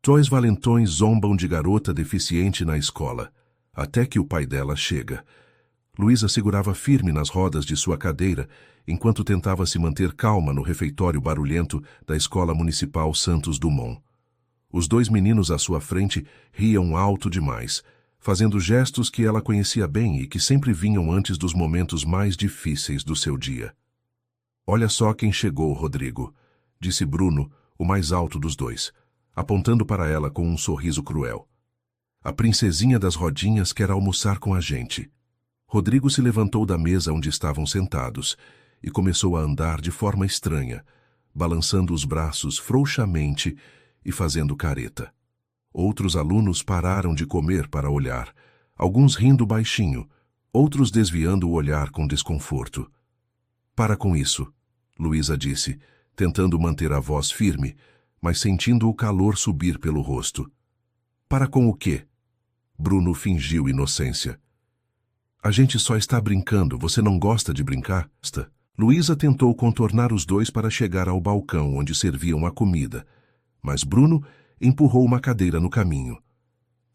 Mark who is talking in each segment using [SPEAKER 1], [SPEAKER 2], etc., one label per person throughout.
[SPEAKER 1] Dois valentões zombam de garota deficiente na escola, até que o pai dela chega. Luísa segurava firme nas rodas de sua cadeira, enquanto tentava se manter calma no refeitório barulhento da Escola Municipal Santos Dumont. Os dois meninos à sua frente riam alto demais, fazendo gestos que ela conhecia bem e que sempre vinham antes dos momentos mais difíceis do seu dia. "Olha só quem chegou, Rodrigo", disse Bruno, o mais alto dos dois, apontando para ela com um sorriso cruel. "A princesinha das rodinhas quer almoçar com a gente." Rodrigo se levantou da mesa onde estavam sentados e começou a andar de forma estranha, balançando os braços frouxamente e fazendo careta. Outros alunos pararam de comer para olhar, alguns rindo baixinho, outros desviando o olhar com desconforto. "Para com isso", Luísa disse, tentando manter a voz firme, mas sentindo o calor subir pelo rosto. "Para com o quê?" Bruno fingiu inocência. "A gente só está brincando, você não gosta de brincar?" Luísa tentou contornar os dois para chegar ao balcão onde serviam a comida, mas Bruno empurrou uma cadeira no caminho.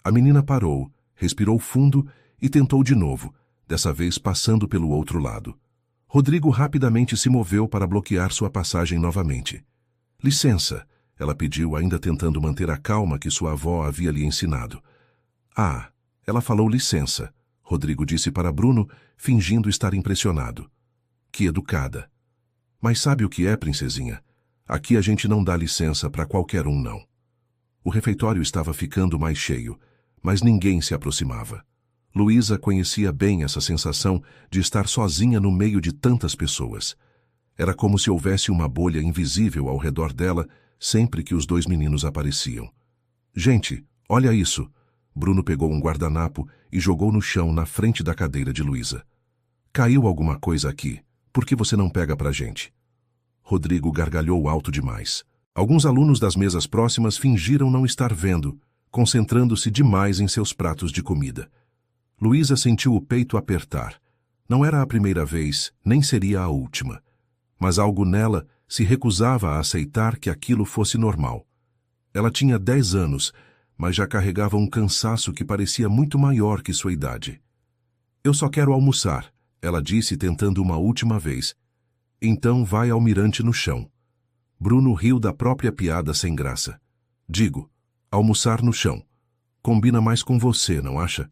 [SPEAKER 1] A menina parou, respirou fundo e tentou de novo, dessa vez passando pelo outro lado. Rodrigo rapidamente se moveu para bloquear sua passagem novamente. "Licença", ela pediu, ainda tentando manter a calma que sua avó havia lhe ensinado. "Ah, ela falou licença", Rodrigo disse para Bruno, fingindo estar impressionado. "Que educada." "Mas sabe o que é, princesinha? Aqui a gente não dá licença para qualquer um, não." O refeitório estava ficando mais cheio, mas ninguém se aproximava. Luísa conhecia bem essa sensação de estar sozinha no meio de tantas pessoas. Era como se houvesse uma bolha invisível ao redor dela sempre que os dois meninos apareciam. "Gente, olha isso!" Bruno pegou um guardanapo e jogou no chão na frente da cadeira de Luísa. "Caiu alguma coisa aqui. Por que você não pega pra gente?" Rodrigo gargalhou alto demais. Alguns alunos das mesas próximas fingiram não estar vendo, concentrando-se demais em seus pratos de comida. Luísa sentiu o peito apertar. Não era a primeira vez, nem seria a última. Mas algo nela se recusava a aceitar que aquilo fosse normal. Ela tinha 10 anos, mas já carregava um cansaço que parecia muito maior que sua idade. "Eu só quero almoçar", ela disse tentando uma última vez. "Então vai ao mirante no chão." Bruno riu da própria piada sem graça. "Digo, almoçar no chão. Combina mais com você, não acha?"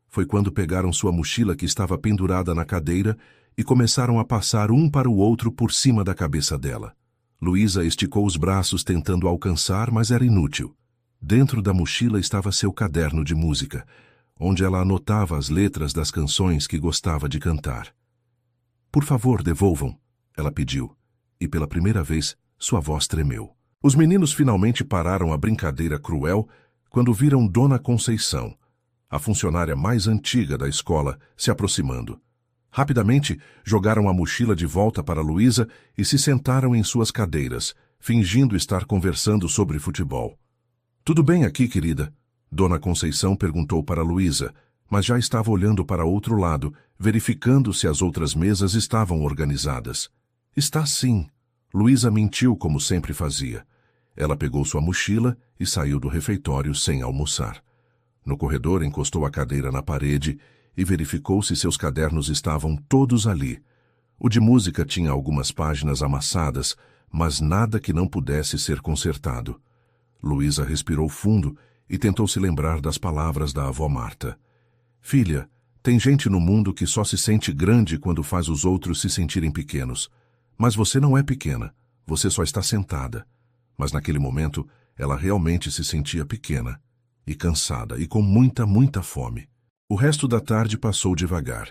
[SPEAKER 1] Foi quando pegaram sua mochila que estava pendurada na cadeira e começaram a passar um para o outro por cima da cabeça dela. Luísa esticou os braços tentando alcançar, mas era inútil. Dentro da mochila estava seu caderno de música, onde ela anotava as letras das canções que gostava de cantar. "Por favor, devolvam", ela pediu, e pela primeira vez sua voz tremeu. Os meninos finalmente pararam a brincadeira cruel quando viram Dona Conceição, a funcionária mais antiga da escola, se aproximando. Rapidamente, jogaram a mochila de volta para Luísa e se sentaram em suas cadeiras, fingindo estar conversando sobre futebol. "Tudo bem aqui, querida?" Dona Conceição perguntou para Luísa, mas já estava olhando para outro lado, verificando se as outras mesas estavam organizadas. "Está sim." Luísa mentiu como sempre fazia. Ela pegou sua mochila e saiu do refeitório sem almoçar. No corredor, encostou a cadeira na parede e verificou se seus cadernos estavam todos ali. O de música tinha algumas páginas amassadas, mas nada que não pudesse ser consertado. Luísa respirou fundo e tentou se lembrar das palavras da avó Marta. "Filha, tem gente no mundo que só se sente grande quando faz os outros se sentirem pequenos. Mas você não é pequena, você só está sentada." Mas naquele momento, ela realmente se sentia pequena, e cansada, e com muita fome. O resto da tarde passou devagar.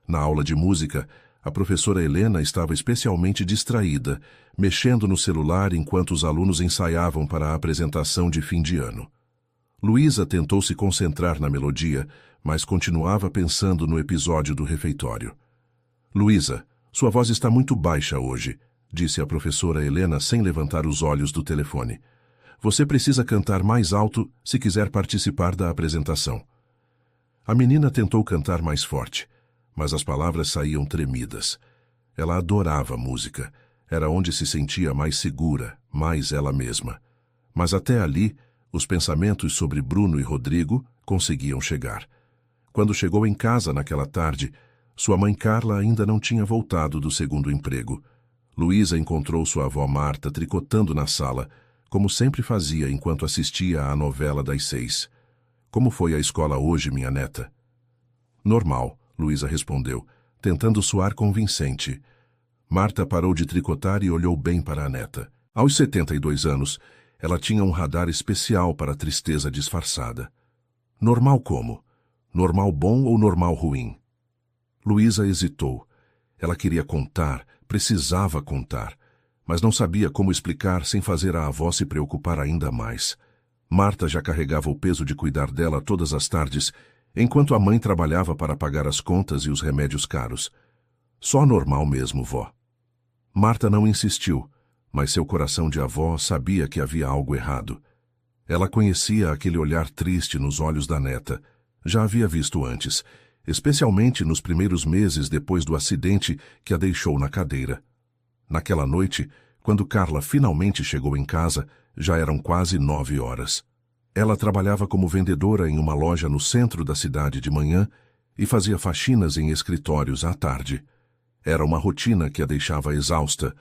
[SPEAKER 1] Na aula de música, a professora Helena estava especialmente distraída, mexendo no celular enquanto os alunos ensaiavam para a apresentação de fim de ano. Luísa tentou se concentrar na melodia, mas continuava pensando no episódio do refeitório. "Luísa, sua voz está muito baixa hoje", disse a professora Helena sem levantar os olhos do telefone. "Você precisa cantar mais alto se quiser participar da apresentação." A menina tentou cantar mais forte, mas as palavras saíam tremidas. Ela adorava música. Era onde se sentia mais segura, mais ela mesma. Mas até ali, Os pensamentos sobre Bruno e Rodrigo conseguiam chegar. Quando chegou em casa naquela tarde, sua mãe Carla ainda não tinha voltado do segundo emprego. Luísa encontrou sua avó Marta tricotando na sala, como sempre fazia enquanto assistia à novela das 6. Como foi a escola hoje, minha neta? Normal, Luísa respondeu, tentando soar convincente. Marta parou de tricotar e olhou bem para a neta. Aos 72 anos, ela tinha um radar especial para a tristeza disfarçada. Normal como? Normal bom ou normal ruim? Luísa hesitou. Ela queria contar, precisava contar, mas não sabia como explicar sem fazer a avó se preocupar ainda mais. Marta já carregava o peso de cuidar dela todas as tardes, enquanto a mãe trabalhava para pagar as contas e os remédios caros. Só normal mesmo, vó. Marta não insistiu, mas seu coração de avó sabia que havia algo errado. Ela conhecia aquele olhar triste nos olhos da neta. Já havia visto antes, especialmente nos primeiros meses depois do acidente que a deixou na cadeira. Naquela noite, quando Carla finalmente chegou em casa, já eram quase 9 horas. Ela trabalhava como vendedora em uma loja no centro da cidade de manhã e fazia faxinas em escritórios à tarde. Era uma rotina que a deixava exausta,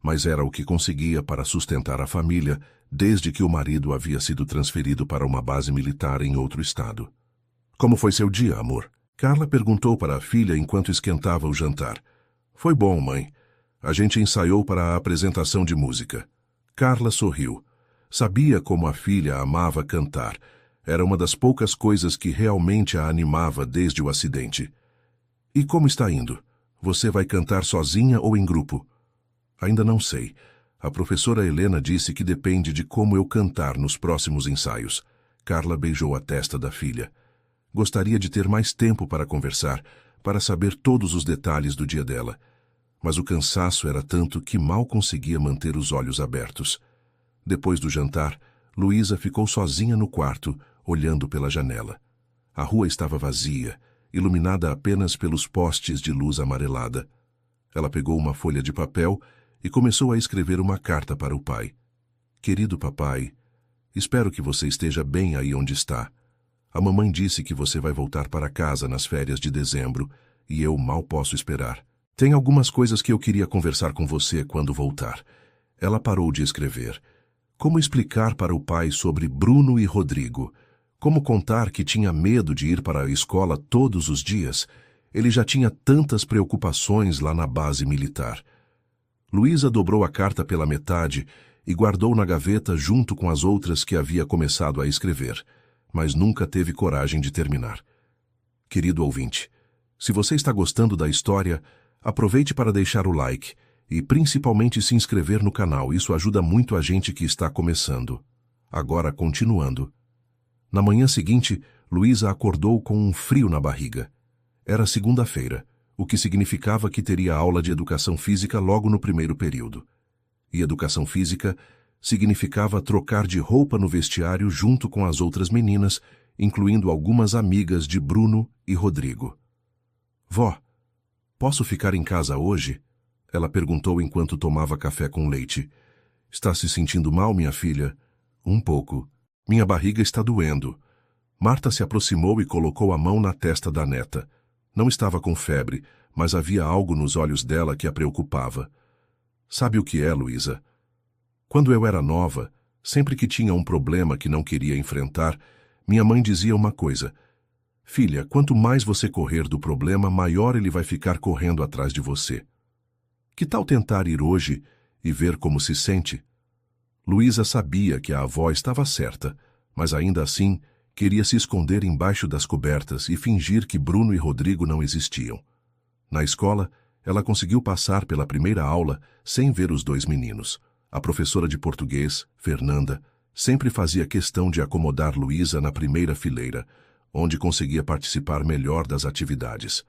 [SPEAKER 1] mas era o que conseguia para sustentar a família desde que o marido havia sido transferido para uma base militar em outro estado. Como foi seu dia, amor? Carla perguntou para a filha enquanto esquentava o jantar. Foi bom, mãe. A gente ensaiou para a apresentação de música. Carla sorriu. Sabia como a filha amava cantar. Era uma das poucas coisas que realmente a animava desde o acidente. E como está indo? Você vai cantar sozinha ou em grupo? Ainda não sei. A professora Helena disse que depende de como eu cantar nos próximos ensaios. Carla beijou a testa da filha. Gostaria de ter mais tempo para conversar, para saber todos os detalhes do dia dela. Mas o cansaço era tanto que mal conseguia manter os olhos abertos. Depois do jantar, Luísa ficou sozinha no quarto, olhando pela janela. A rua estava vazia, iluminada apenas pelos postes de luz amarelada. Ela pegou uma folha de papel e começou a escrever uma carta para o pai. Querido papai, espero que você esteja bem aí onde está. A mamãe disse que você vai voltar para casa nas férias de dezembro e eu mal posso esperar. Tem algumas coisas que eu queria conversar com você quando voltar. Ela parou de escrever. Como explicar para o pai sobre Bruno e Rodrigo? Como contar que tinha medo de ir para a escola todos os dias? Ele já tinha tantas preocupações lá na base militar. Luísa dobrou a carta pela metade e guardou na gaveta junto com as outras que havia começado a escrever, mas nunca teve coragem de terminar. Querido ouvinte, se você está gostando da história, aproveite para deixar o like e principalmente se inscrever no canal. Isso ajuda muito a gente que está começando. Agora, continuando. Na manhã seguinte, Luísa acordou com um frio na barriga. Era segunda-feira, o que significava que teria aula de educação física logo no primeiro período. E educação física significava trocar de roupa no vestiário junto com as outras meninas, incluindo algumas amigas de Bruno e Rodrigo. Vó, posso ficar em casa hoje? Ela perguntou enquanto tomava café com leite. Está se sentindo mal, minha filha? Um pouco. Minha barriga está doendo. Marta se aproximou e colocou a mão na testa da neta. Não estava com febre, mas havia algo nos olhos dela que a preocupava. Sabe o que é, Luísa? Quando eu era nova, sempre que tinha um problema que não queria enfrentar, minha mãe dizia uma coisa. Filha, quanto mais você correr do problema, maior ele vai ficar correndo atrás de você. Que tal tentar ir hoje e ver como se sente? Luísa sabia que a avó estava certa, mas ainda assim queria se esconder embaixo das cobertas e fingir que Bruno e Rodrigo não existiam. Na escola, ela conseguiu passar pela primeira aula sem ver os dois meninos. A professora de português, Fernanda, sempre fazia questão de acomodar Luísa na primeira fileira, onde conseguia participar melhor das atividades.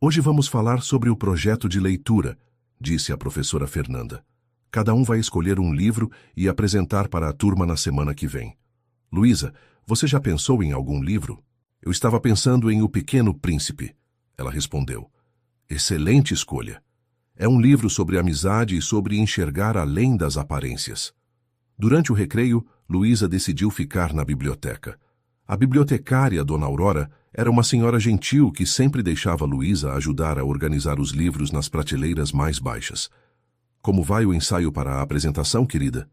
[SPEAKER 1] Hoje vamos falar sobre o projeto de leitura, disse a professora Fernanda. Cada um vai escolher um livro e apresentar para a turma na semana que vem. Luísa, você já pensou em algum livro? Eu estava pensando em O Pequeno Príncipe, ela respondeu. Excelente escolha. É um livro sobre amizade e sobre enxergar além das aparências. Durante o recreio, Luísa decidiu ficar na biblioteca. A bibliotecária, Dona Aurora, era uma senhora gentil que sempre deixava Luísa ajudar a organizar os livros nas prateleiras mais baixas. Como vai o ensaio para a apresentação, querida?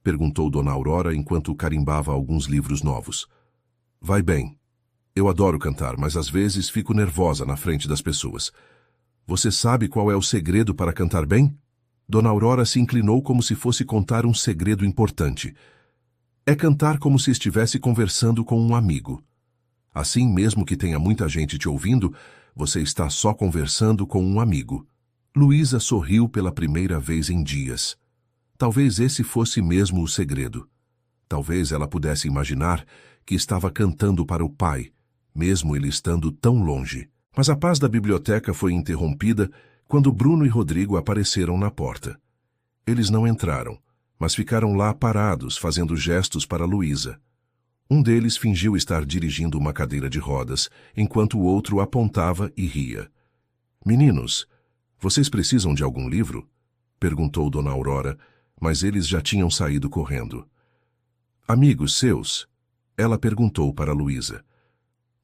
[SPEAKER 1] Perguntou Dona Aurora enquanto carimbava alguns livros novos. Vai bem. Eu adoro cantar, mas às vezes fico nervosa na frente das pessoas. Você sabe qual é o segredo para cantar bem? Dona Aurora se inclinou como se fosse contar um segredo importante. É cantar como se estivesse conversando com um amigo. Assim, mesmo que tenha muita gente te ouvindo, você está só conversando com um amigo. Luísa sorriu pela primeira vez em dias. Talvez esse fosse mesmo o segredo. Talvez ela pudesse imaginar que estava cantando para o pai, mesmo ele estando tão longe. Mas a paz da biblioteca foi interrompida quando Bruno e Rodrigo apareceram na porta. Eles não entraram, mas ficaram lá parados, fazendo gestos para Luísa. Um deles fingiu estar dirigindo uma cadeira de rodas, enquanto o outro apontava e ria. Meninos, vocês precisam de algum livro? Perguntou Dona Aurora, mas eles já tinham saído correndo. Amigos seus? Ela perguntou para Luísa.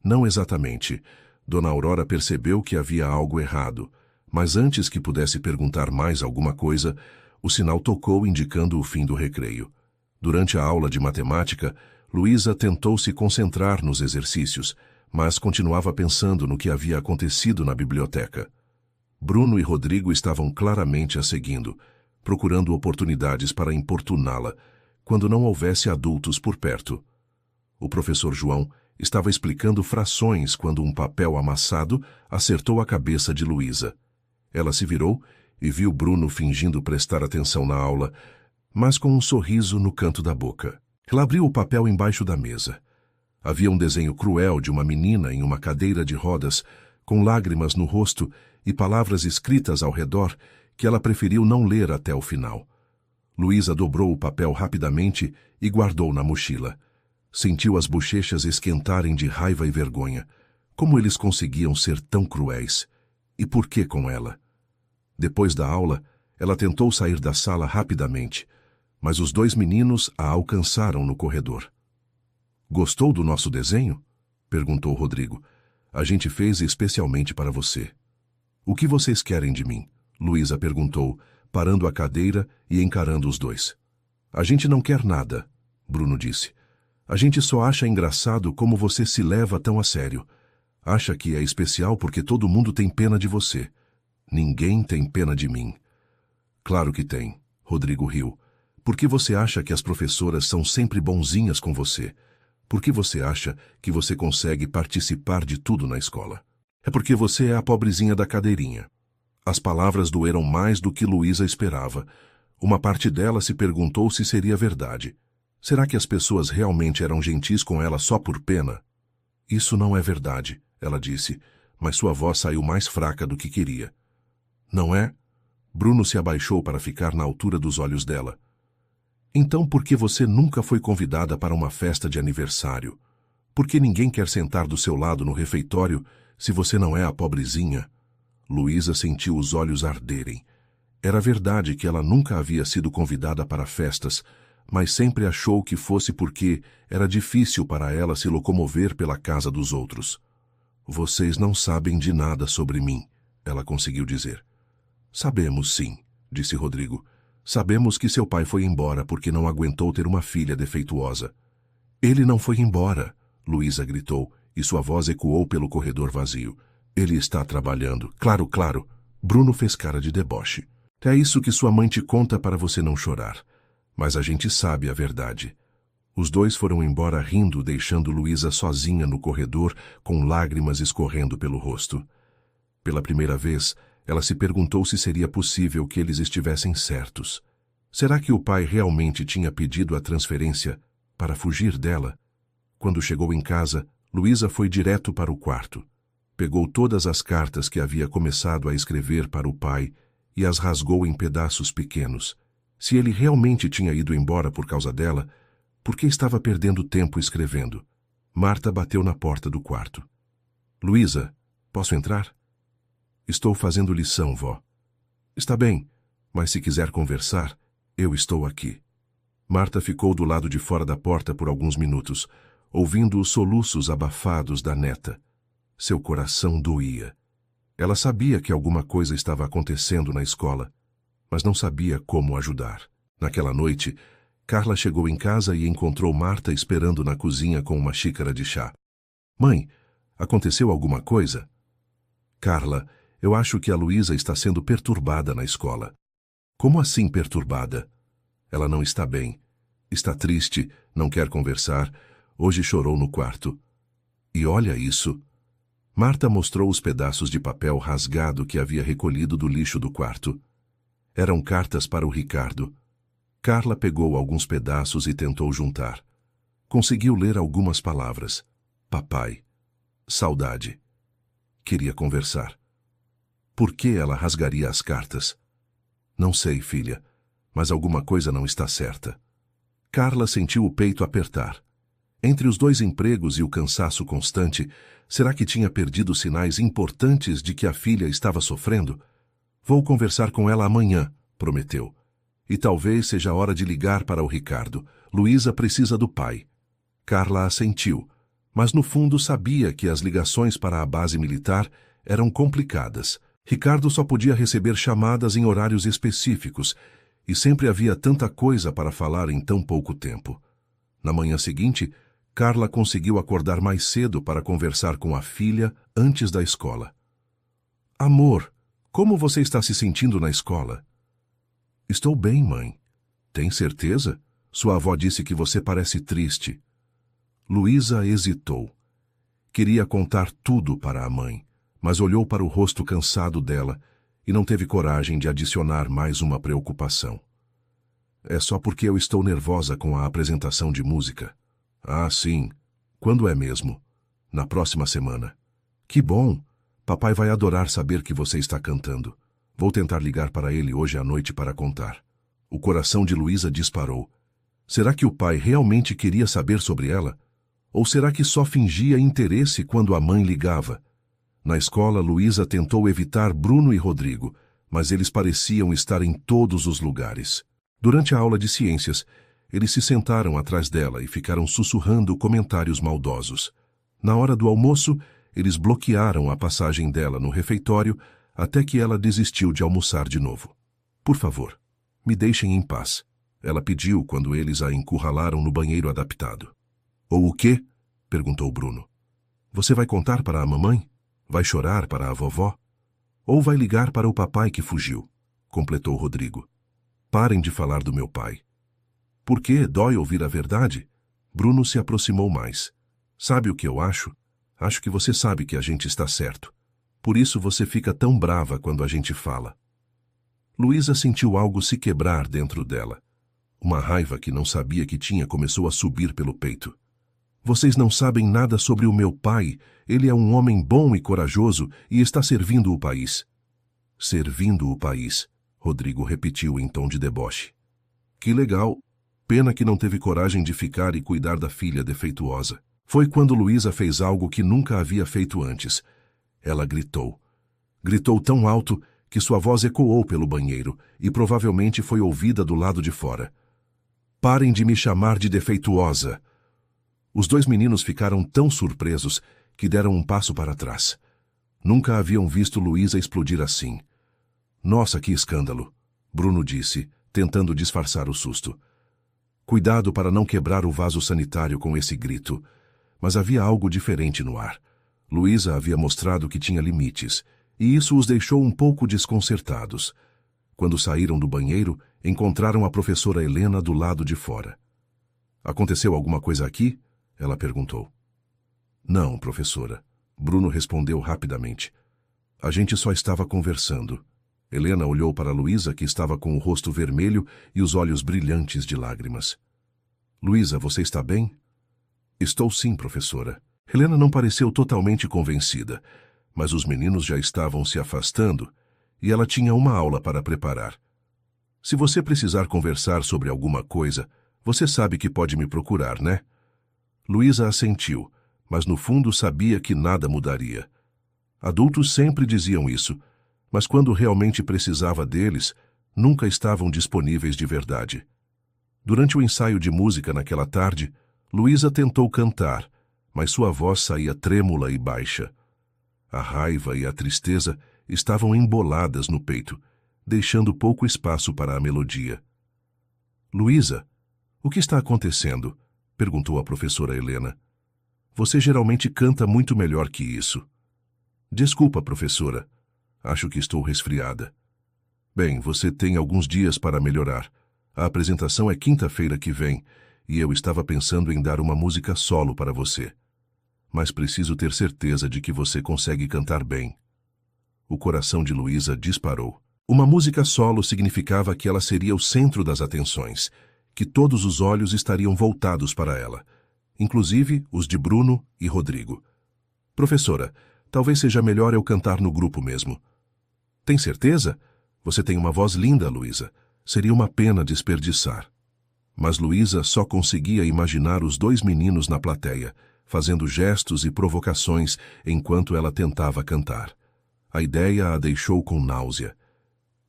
[SPEAKER 1] Não exatamente. Dona Aurora percebeu que havia algo errado, mas antes que pudesse perguntar mais alguma coisa, o sinal tocou indicando o fim do recreio. Durante a aula de matemática, Luísa tentou se concentrar nos exercícios, mas continuava pensando no que havia acontecido na biblioteca. Bruno e Rodrigo estavam claramente a seguindo, procurando oportunidades para importuná-la, quando não houvesse adultos por perto. O professor João estava explicando frações quando um papel amassado acertou a cabeça de Luísa. Ela se virou e viu Bruno fingindo prestar atenção na aula, mas com um sorriso no canto da boca. Ela abriu o papel embaixo da mesa. Havia um desenho cruel de uma menina em uma cadeira de rodas, com lágrimas no rosto e palavras escritas ao redor que ela preferiu não ler até o final. Luísa dobrou o papel rapidamente e guardou na mochila. Sentiu as bochechas esquentarem de raiva e vergonha. Como eles conseguiam ser tão cruéis? E por que com ela? Depois da aula, ela tentou sair da sala rapidamente, mas os dois meninos a alcançaram no corredor. Gostou do nosso desenho? Perguntou Rodrigo. A gente fez especialmente para você. O que vocês querem de mim? Luísa perguntou, parando a cadeira e encarando os dois. A gente não quer nada, Bruno disse. A gente só acha engraçado como você se leva tão a sério. Acha que é especial porque todo mundo tem pena de você. Ninguém tem pena de mim. Claro que tem, Rodrigo riu. Por que você acha que as professoras são sempre bonzinhas com você? Por que você acha que você consegue participar de tudo na escola? É porque você é a pobrezinha da cadeirinha. As palavras doeram mais do que Luísa esperava. Uma parte dela se perguntou se seria verdade. Será que as pessoas realmente eram gentis com ela só por pena? Isso não é verdade, ela disse, mas sua voz saiu mais fraca do que queria. Não é? Bruno se abaixou para ficar na altura dos olhos dela. Então por que você nunca foi convidada para uma festa de aniversário? Por que ninguém quer sentar do seu lado no refeitório se você não é a pobrezinha? Luísa sentiu os olhos arderem. Era verdade que ela nunca havia sido convidada para festas, mas sempre achou que fosse porque era difícil para ela se locomover pela casa dos outros. Vocês não sabem de nada sobre mim, ela conseguiu dizer. Sabemos sim, disse Rodrigo. Sabemos que seu pai foi embora porque não aguentou ter uma filha defeituosa. Ele não foi embora, Luísa gritou, e sua voz ecoou pelo corredor vazio. Ele está trabalhando. Claro, claro. Bruno fez cara de deboche. É isso que sua mãe te conta para você não chorar. Mas a gente sabe a verdade. Os dois foram embora rindo, deixando Luísa sozinha no corredor, com lágrimas escorrendo pelo rosto. Pela primeira vez, ela se perguntou se seria possível que eles estivessem certos. Será que o pai realmente tinha pedido a transferência para fugir dela? Quando chegou em casa, Luísa foi direto para o quarto. Pegou todas as cartas que havia começado a escrever para o pai e as rasgou em pedaços pequenos. Se ele realmente tinha ido embora por causa dela, por que estava perdendo tempo escrevendo? Marta bateu na porta do quarto. Luísa, posso entrar? Estou fazendo lição, vó. Está bem, mas se quiser conversar, eu estou aqui. Marta ficou do lado de fora da porta por alguns minutos, ouvindo os soluços abafados da neta. Seu coração doía. Ela sabia que alguma coisa estava acontecendo na escola, mas não sabia como ajudar. Naquela noite, Carla chegou em casa e encontrou Marta esperando na cozinha com uma xícara de chá. Mãe, aconteceu alguma coisa? Carla, eu acho que a Luísa está sendo perturbada na escola. Como assim perturbada? Ela não está bem. Está triste, não quer conversar. Hoje chorou no quarto. E olha isso. Marta mostrou os pedaços de papel rasgado que havia recolhido do lixo do quarto. Eram cartas para o Ricardo. Carla pegou alguns pedaços e tentou juntar. Conseguiu ler algumas palavras. Papai. Saudade. Queria conversar. Por que ela rasgaria as cartas? Não sei, filha, mas alguma coisa não está certa. Carla sentiu o peito apertar. Entre os 2 empregos e o cansaço constante, será que tinha perdido sinais importantes de que a filha estava sofrendo? Vou conversar com ela amanhã, prometeu. E talvez seja a hora de ligar para o Ricardo. Luísa precisa do pai. Carla assentiu, mas no fundo sabia que as ligações para a base militar eram complicadas. Ricardo só podia receber chamadas em horários específicos, e sempre havia tanta coisa para falar em tão pouco tempo. Na manhã seguinte, Carla conseguiu acordar mais cedo para conversar com a filha antes da escola. Amor, como você está se sentindo na escola? Estou bem, mãe. Tem certeza? Sua avó disse que você parece triste. Luísa hesitou. Queria contar tudo para a mãe, mas olhou para o rosto cansado dela e não teve coragem de adicionar mais uma preocupação. É só porque eu estou nervosa com a apresentação de música. Ah, sim. Quando é mesmo? Na próxima semana. Que bom! Papai vai adorar saber que você está cantando. Vou tentar ligar para ele hoje à noite para contar. O coração de Luísa disparou. Será que o pai realmente queria saber sobre ela? Ou será que só fingia interesse quando a mãe ligava? Na escola, Luísa tentou evitar Bruno e Rodrigo, mas eles pareciam estar em todos os lugares. Durante a aula de ciências, eles se sentaram atrás dela e ficaram sussurrando comentários maldosos. Na hora do almoço, eles bloquearam a passagem dela no refeitório até que ela desistiu de almoçar de novo. Por favor, me deixem em paz, ela pediu quando eles a encurralaram no banheiro adaptado. Ou o quê? Perguntou Bruno. Você vai contar para a mamãe? Vai chorar para a vovó? Ou vai ligar para o papai que fugiu? Completou Rodrigo. Parem de falar do meu pai. Por que dói ouvir a verdade? Bruno se aproximou mais. Sabe o que eu acho? Acho que você sabe que a gente está certo. Por isso você fica tão brava quando a gente fala. Luísa sentiu algo se quebrar dentro dela. Uma raiva que não sabia que tinha começou a subir pelo peito. Vocês não sabem nada sobre o meu pai. Ele é um homem bom e corajoso e está servindo o país. Servindo o país, Rodrigo repetiu em tom de deboche. Que legal. Pena que não teve coragem de ficar e cuidar da filha defeituosa. Foi quando Luísa fez algo que nunca havia feito antes. Ela gritou. Gritou tão alto que sua voz ecoou pelo banheiro e provavelmente foi ouvida do lado de fora. Parem de me chamar de defeituosa. Os 2 meninos ficaram tão surpresos que deram um passo para trás. Nunca haviam visto Luísa explodir assim. Nossa, que escândalo! Bruno disse, tentando disfarçar o susto. Cuidado para não quebrar o vaso sanitário com esse grito. Mas havia algo diferente no ar. Luísa havia mostrado que tinha limites, e isso os deixou um pouco desconcertados. Quando saíram do banheiro, encontraram a professora Helena do lado de fora. Aconteceu alguma coisa aqui? Ela perguntou. Não, professora. Bruno respondeu rapidamente. A gente só estava conversando. Helena olhou para Luísa, que estava com o rosto vermelho e os olhos brilhantes de lágrimas. Luísa, você está bem? Estou sim, professora. Helena não pareceu totalmente convencida, mas os meninos já estavam se afastando e ela tinha uma aula para preparar. Se você precisar conversar sobre alguma coisa, você sabe que pode me procurar, né? Luísa assentiu, mas no fundo sabia que nada mudaria. Adultos sempre diziam isso, mas quando realmente precisava deles, nunca estavam disponíveis de verdade. Durante o ensaio de música naquela tarde, Luísa tentou cantar, mas sua voz saía trêmula e baixa. A raiva e a tristeza estavam emboladas no peito, deixando pouco espaço para a melodia. Luísa, o que está acontecendo? Perguntou a professora Helena. Você geralmente canta muito melhor que isso. Desculpa, professora. Acho que estou resfriada. Bem, você tem alguns dias para melhorar. A apresentação é quinta-feira que vem, e eu estava pensando em dar uma música solo para você. Mas preciso ter certeza de que você consegue cantar bem. O coração de Luísa disparou. Uma música solo significava que ela seria o centro das atenções, que todos os olhos estariam voltados para ela, inclusive os de Bruno e Rodrigo. Professora, talvez seja melhor eu cantar no grupo mesmo. Tem certeza? Você tem uma voz linda, Luísa. Seria uma pena desperdiçar. Mas Luísa só conseguia imaginar os dois meninos na plateia, fazendo gestos e provocações enquanto ela tentava cantar. A ideia a deixou com náusea.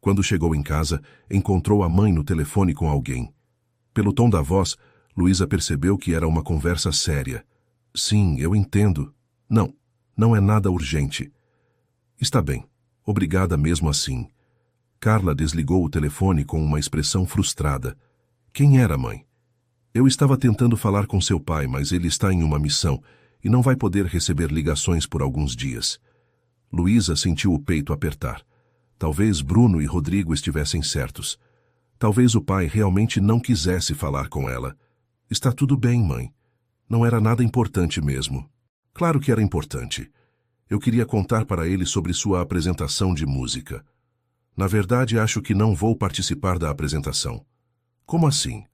[SPEAKER 1] Quando chegou em casa, encontrou a mãe no telefone com alguém. Pelo tom da voz, Luísa percebeu que era uma conversa séria. Sim, eu entendo. Não é nada urgente. Está bem. Obrigada mesmo assim. Carla desligou o telefone com uma expressão frustrada. Quem era, mãe? Eu estava tentando falar com seu pai, mas ele está em uma missão e não vai poder receber ligações por alguns dias. Luísa sentiu o peito apertar. Talvez Bruno e Rodrigo estivessem certos. Talvez o pai realmente não quisesse falar com ela. Está tudo bem, mãe. Não era nada importante mesmo. Claro que era importante. Eu queria contar para ele sobre sua apresentação de música. Na verdade, acho que não vou participar da apresentação. Como assim?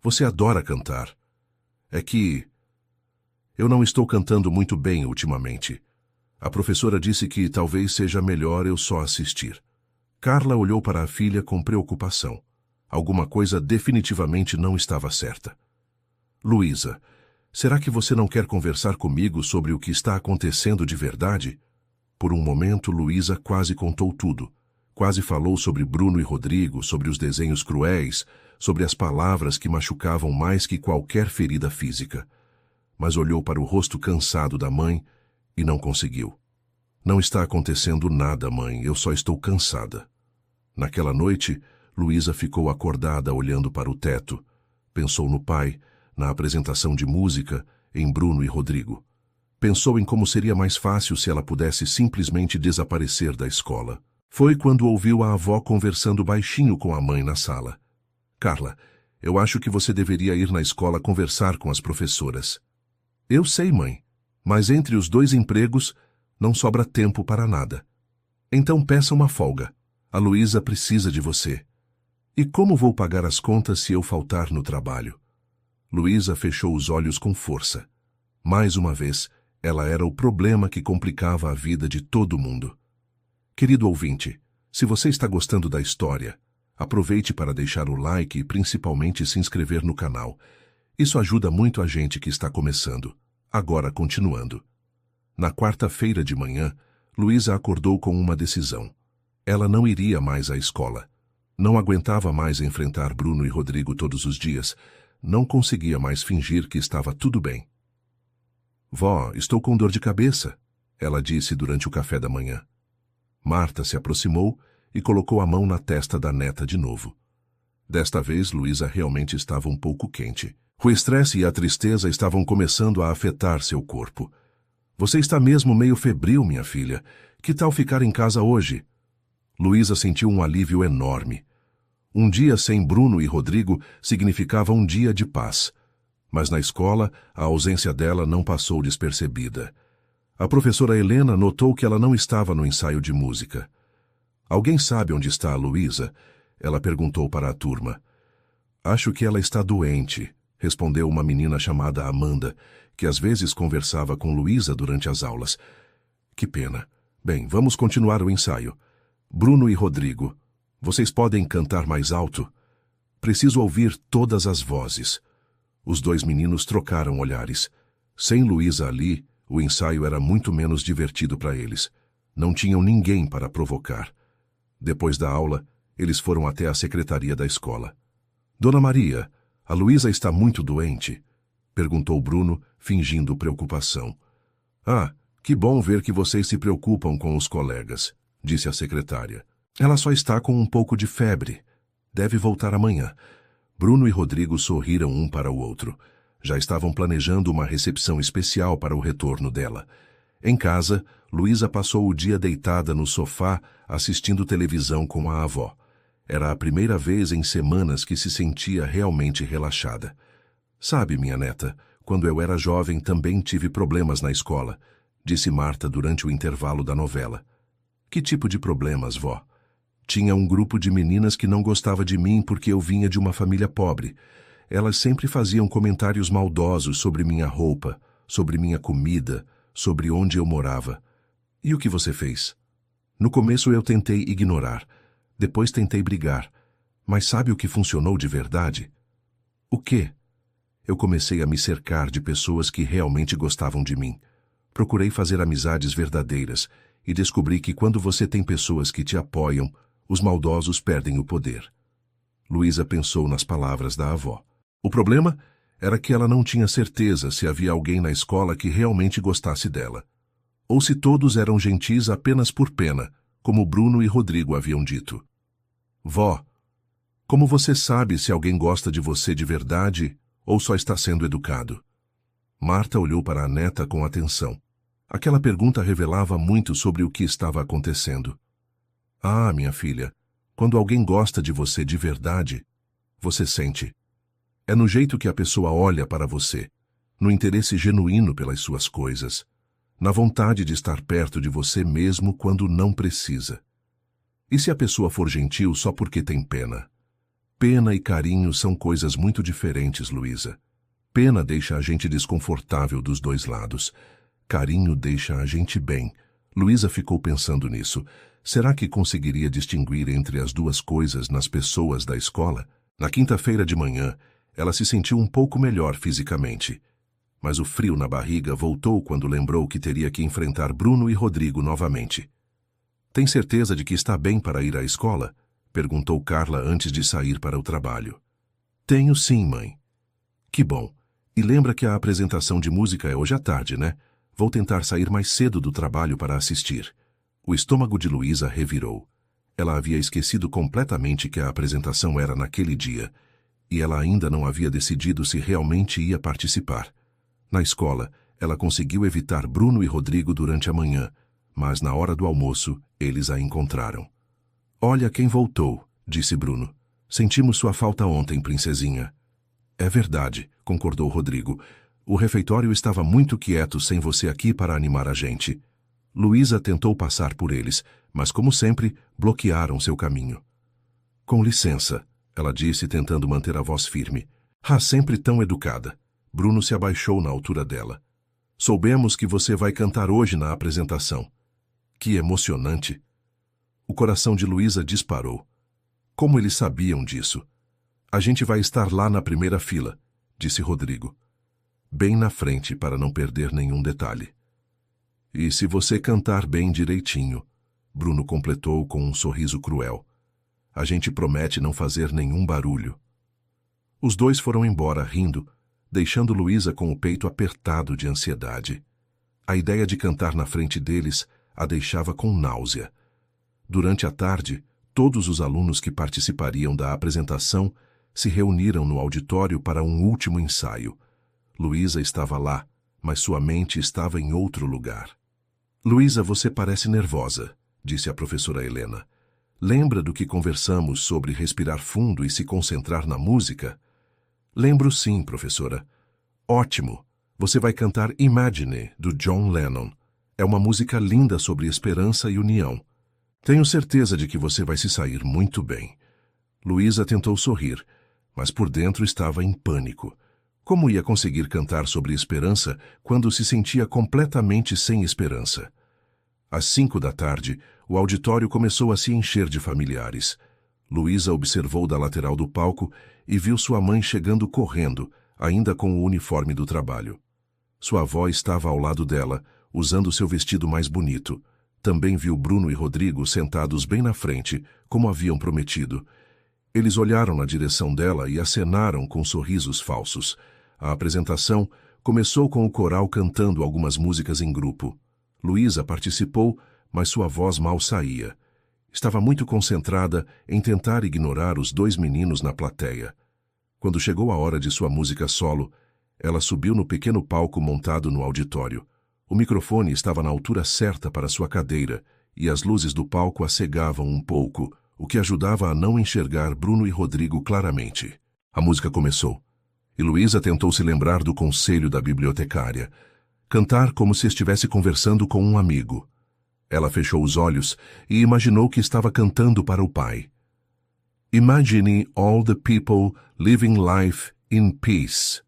[SPEAKER 1] Você adora cantar. É que eu não estou cantando muito bem ultimamente. A professora disse que talvez seja melhor eu só assistir. Carla olhou para a filha com preocupação. Alguma coisa definitivamente não estava certa. Luísa, será que você não quer conversar comigo sobre o que está acontecendo de verdade? Por um momento, Luísa quase contou tudo. Quase falou sobre Bruno e Rodrigo, sobre os desenhos cruéis, sobre as palavras que machucavam mais que qualquer ferida física. Mas olhou para o rosto cansado da mãe e não conseguiu. Não está acontecendo nada, mãe, eu só estou cansada. Naquela noite, Luísa ficou acordada olhando para o teto. Pensou no pai, na apresentação de música, em Bruno e Rodrigo. Pensou em como seria mais fácil se ela pudesse simplesmente desaparecer da escola. Foi quando ouviu a avó conversando baixinho com a mãe na sala. Carla, eu acho que você deveria ir na escola conversar com as professoras. Eu sei, mãe, mas entre os dois empregos não sobra tempo para nada. Então peça uma folga. A Luísa precisa de você. E como vou pagar as contas se eu faltar no trabalho? Luísa fechou os olhos com força. Mais uma vez, ela era o problema que complicava a vida de todo mundo. Querido ouvinte, se você está gostando da história, aproveite para deixar o like e principalmente se inscrever no canal. Isso ajuda muito a gente que está começando. Agora, continuando. Na quarta-feira de manhã, Luísa acordou com uma decisão. Ela não iria mais à escola. Não aguentava mais enfrentar Bruno e Rodrigo todos os dias. Não conseguia mais fingir que estava tudo bem. Vó, estou com dor de cabeça, ela disse durante o café da manhã. Marta se aproximou e colocou a mão na testa da neta de novo. Desta vez, Luísa realmente estava um pouco quente. O estresse e a tristeza estavam começando a afetar seu corpo. Você está mesmo meio febril, minha filha. Que tal ficar em casa hoje? Luísa sentiu um alívio enorme. Um dia sem Bruno e Rodrigo significava um dia de paz. Mas na escola, a ausência dela não passou despercebida. A professora Helena notou que ela não estava no ensaio de música. Alguém sabe onde está a Luísa? Ela perguntou para a turma. Acho que ela está doente, respondeu uma menina chamada Amanda, que às vezes conversava com Luísa durante as aulas. Que pena. Bem, vamos continuar o ensaio. Bruno e Rodrigo, vocês podem cantar mais alto? Preciso ouvir todas as vozes. Os dois meninos trocaram olhares. Sem Luísa ali, o ensaio era muito menos divertido para eles. Não tinham ninguém para provocar. Depois da aula, eles foram até a secretaria da escola. Dona Maria, A Luísa está muito doente? Perguntou Bruno, fingindo preocupação. Ah, que bom ver que vocês se preocupam com os colegas, disse a secretária. Ela só está com um pouco de febre. Deve voltar amanhã. Bruno e Rodrigo sorriram um para o outro. Já estavam planejando uma recepção especial para o retorno dela. Em casa, Luísa passou o dia deitada no sofá, assistindo televisão com a avó. Era a primeira vez em semanas que se sentia realmente relaxada. Sabe, minha neta, quando eu era jovem também tive problemas na escola, disse Marta durante o intervalo da novela. Que tipo de problemas, vó? Tinha um grupo de meninas que não gostava de mim porque eu vinha de uma família pobre. Elas sempre faziam comentários maldosos sobre minha roupa, sobre minha comida, sobre onde eu morava. E o que você fez? No começo eu tentei ignorar, depois tentei brigar. Mas sabe o que funcionou de verdade? O quê? Eu comecei a me cercar de pessoas que realmente gostavam de mim. Procurei fazer amizades verdadeiras e descobri que quando você tem pessoas que te apoiam, os maldosos perdem o poder. Luísa pensou nas palavras da avó. O problema era que ela não tinha certeza se havia alguém na escola que realmente gostasse dela. Ou se todos eram gentis apenas por pena, como Bruno e Rodrigo haviam dito. Vó, como você sabe se alguém gosta de você de verdade ou só está sendo educado? Marta olhou para a neta com atenção. Aquela pergunta revelava muito sobre o que estava acontecendo. Ah, minha filha, quando alguém gosta de você de verdade, você sente. É no jeito que a pessoa olha para você, no interesse genuíno pelas suas coisas, na vontade de estar perto de você mesmo quando não precisa. E se a pessoa for gentil só porque tem pena? Pena e carinho são coisas muito diferentes, Luísa. Pena deixa a gente desconfortável dos dois lados. Carinho deixa a gente bem. Luísa ficou pensando nisso. Será que conseguiria distinguir entre as duas coisas nas pessoas da escola? Na quinta-feira de manhã, ela se sentiu um pouco melhor fisicamente. Mas o frio na barriga voltou quando lembrou que teria que enfrentar Bruno e Rodrigo novamente. Tem certeza de que está bem para ir à escola? Perguntou Carla antes de sair para o trabalho. Tenho sim, mãe. Que bom. E lembra que a apresentação de música é hoje à tarde, né? Vou tentar sair mais cedo do trabalho para assistir. O estômago de Luísa revirou. Ela havia esquecido completamente que a apresentação era naquele dia, e ela ainda não havia decidido se realmente ia participar. Na escola, ela conseguiu evitar Bruno e Rodrigo durante a manhã, mas na hora do almoço, eles a encontraram. Olha quem voltou, disse Bruno. Sentimos sua falta ontem, princesinha. É verdade, concordou Rodrigo. O refeitório estava muito quieto sem você aqui para animar a gente. Luísa tentou passar por eles, mas, como sempre, bloquearam seu caminho. Com licença, ela disse, tentando manter a voz firme. Ah, sempre tão educada. Bruno se abaixou na altura dela. Soubemos que você vai cantar hoje na apresentação. Que emocionante! O coração de Luísa disparou. Como eles sabiam disso? A gente vai estar lá na primeira fila, disse Rodrigo. Bem na frente para não perder nenhum detalhe. E se você cantar bem direitinho, Bruno completou com um sorriso cruel. A gente promete não fazer nenhum barulho. Os dois foram embora rindo, deixando Luísa com o peito apertado de ansiedade. A ideia de cantar na frente deles a deixava com náusea. Durante a tarde, todos os alunos que participariam da apresentação se reuniram no auditório para um último ensaio. Luísa estava lá, mas sua mente estava em outro lugar. Luísa, você parece nervosa, disse a professora Helena. Lembra do que conversamos sobre respirar fundo e se concentrar na música? Lembro sim, professora. Ótimo! Você vai cantar Imagine, do John Lennon. É uma música linda sobre esperança e união. Tenho certeza de que você vai se sair muito bem. Luísa tentou sorrir, mas por dentro estava em pânico. Como ia conseguir cantar sobre esperança quando se sentia completamente sem esperança? Às 5 da tarde, o auditório começou a se encher de familiares. Luísa observou da lateral do palco e viu sua mãe chegando correndo, ainda com o uniforme do trabalho. Sua avó estava ao lado dela, usando seu vestido mais bonito. Também viu Bruno e Rodrigo sentados bem na frente, como haviam prometido. Eles olharam na direção dela e acenaram com sorrisos falsos. A apresentação começou com o coral cantando algumas músicas em grupo. Luísa participou, mas sua voz mal saía. Estava muito concentrada em tentar ignorar os 2 meninos na plateia. Quando chegou a hora de sua música solo, ela subiu no pequeno palco montado no auditório. O microfone estava na altura certa para sua cadeira e as luzes do palco a cegavam um pouco, o que ajudava a não enxergar Bruno e Rodrigo claramente. A música começou, e Luísa tentou se lembrar do conselho da bibliotecária. Cantar como se estivesse conversando com um amigo. Ela fechou os olhos e imaginou que estava cantando para o pai. Imagine all the people living life in peace.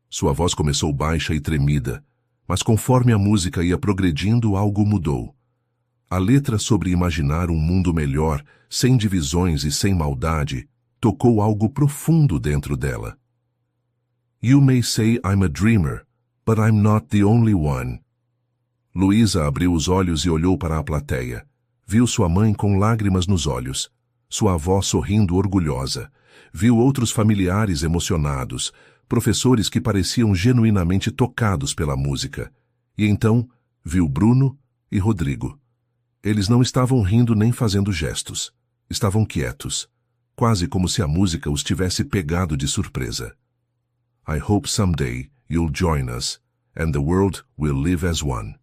[SPEAKER 1] Sua voz começou baixa e tremida, mas conforme a música ia progredindo, algo mudou. A letra sobre imaginar um mundo melhor, sem divisões e sem maldade, tocou algo profundo dentro dela. You may say I'm a dreamer, but I'm not the only one. Luísa abriu os olhos e olhou para a plateia. Viu sua mãe com lágrimas nos olhos, sua avó sorrindo orgulhosa. Viu outros familiares emocionados, professores que pareciam genuinamente tocados pela música. E então viu Bruno e Rodrigo. Eles não estavam rindo nem fazendo gestos. Estavam quietos, quase como se a música os tivesse pegado de surpresa. I hope someday you'll join us, and the world will live as one.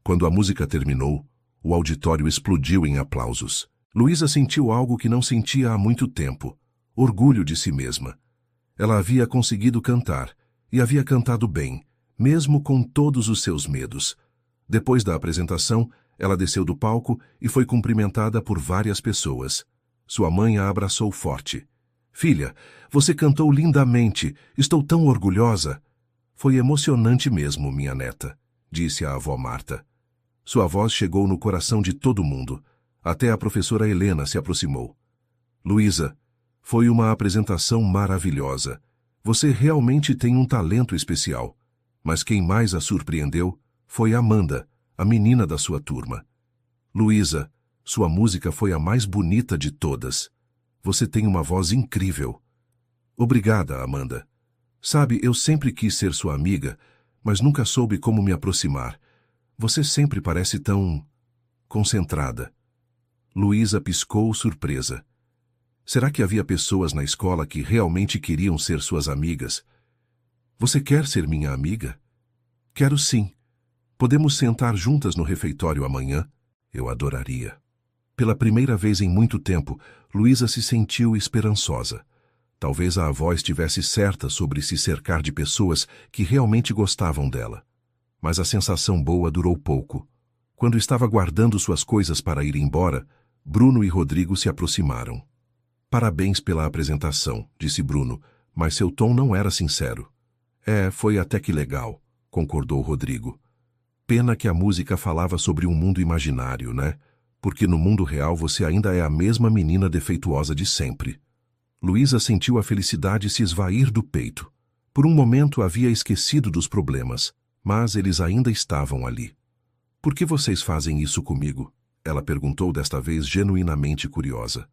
[SPEAKER 1] Quando a música terminou, o auditório explodiu em aplausos. Luísa sentiu algo que não sentia há muito tempo, orgulho de si mesma. Ela havia conseguido cantar, e havia cantado bem, mesmo com todos os seus medos. Depois da apresentação, ela desceu do palco e foi cumprimentada por várias pessoas. Sua mãe a abraçou forte. Filha, você cantou lindamente, estou tão orgulhosa. Foi emocionante mesmo, minha neta, disse a avó Marta. Sua voz chegou no coração de todo mundo. Até a professora Helena se aproximou. Luísa, foi uma apresentação maravilhosa. Você realmente tem um talento especial. Mas quem mais a surpreendeu foi Amanda, a menina da sua turma. Luísa, sua música foi a mais bonita de todas. Você tem uma voz incrível. Obrigada, Amanda. Sabe, eu sempre quis ser sua amiga, mas nunca soube como me aproximar. Você sempre parece tão concentrada. Luísa piscou surpresa. Será que havia pessoas na escola que realmente queriam ser suas amigas? Você quer ser minha amiga? Quero sim. Podemos sentar juntas no refeitório amanhã? Eu adoraria. Pela primeira vez em muito tempo, Luísa se sentiu esperançosa. Talvez a avó estivesse certa sobre se cercar de pessoas que realmente gostavam dela. Mas a sensação boa durou pouco. Quando estava guardando suas coisas para ir embora, Bruno e Rodrigo se aproximaram. Parabéns pela apresentação, disse Bruno, mas seu tom não era sincero. Foi até que legal, concordou Rodrigo. Pena que a música falava sobre um mundo imaginário, né? Porque no mundo real você ainda é a mesma menina defeituosa de sempre. Luísa sentiu a felicidade se esvair do peito. Por um momento havia esquecido dos problemas, mas eles ainda estavam ali. Por que vocês fazem isso comigo? Ela perguntou desta vez genuinamente curiosa.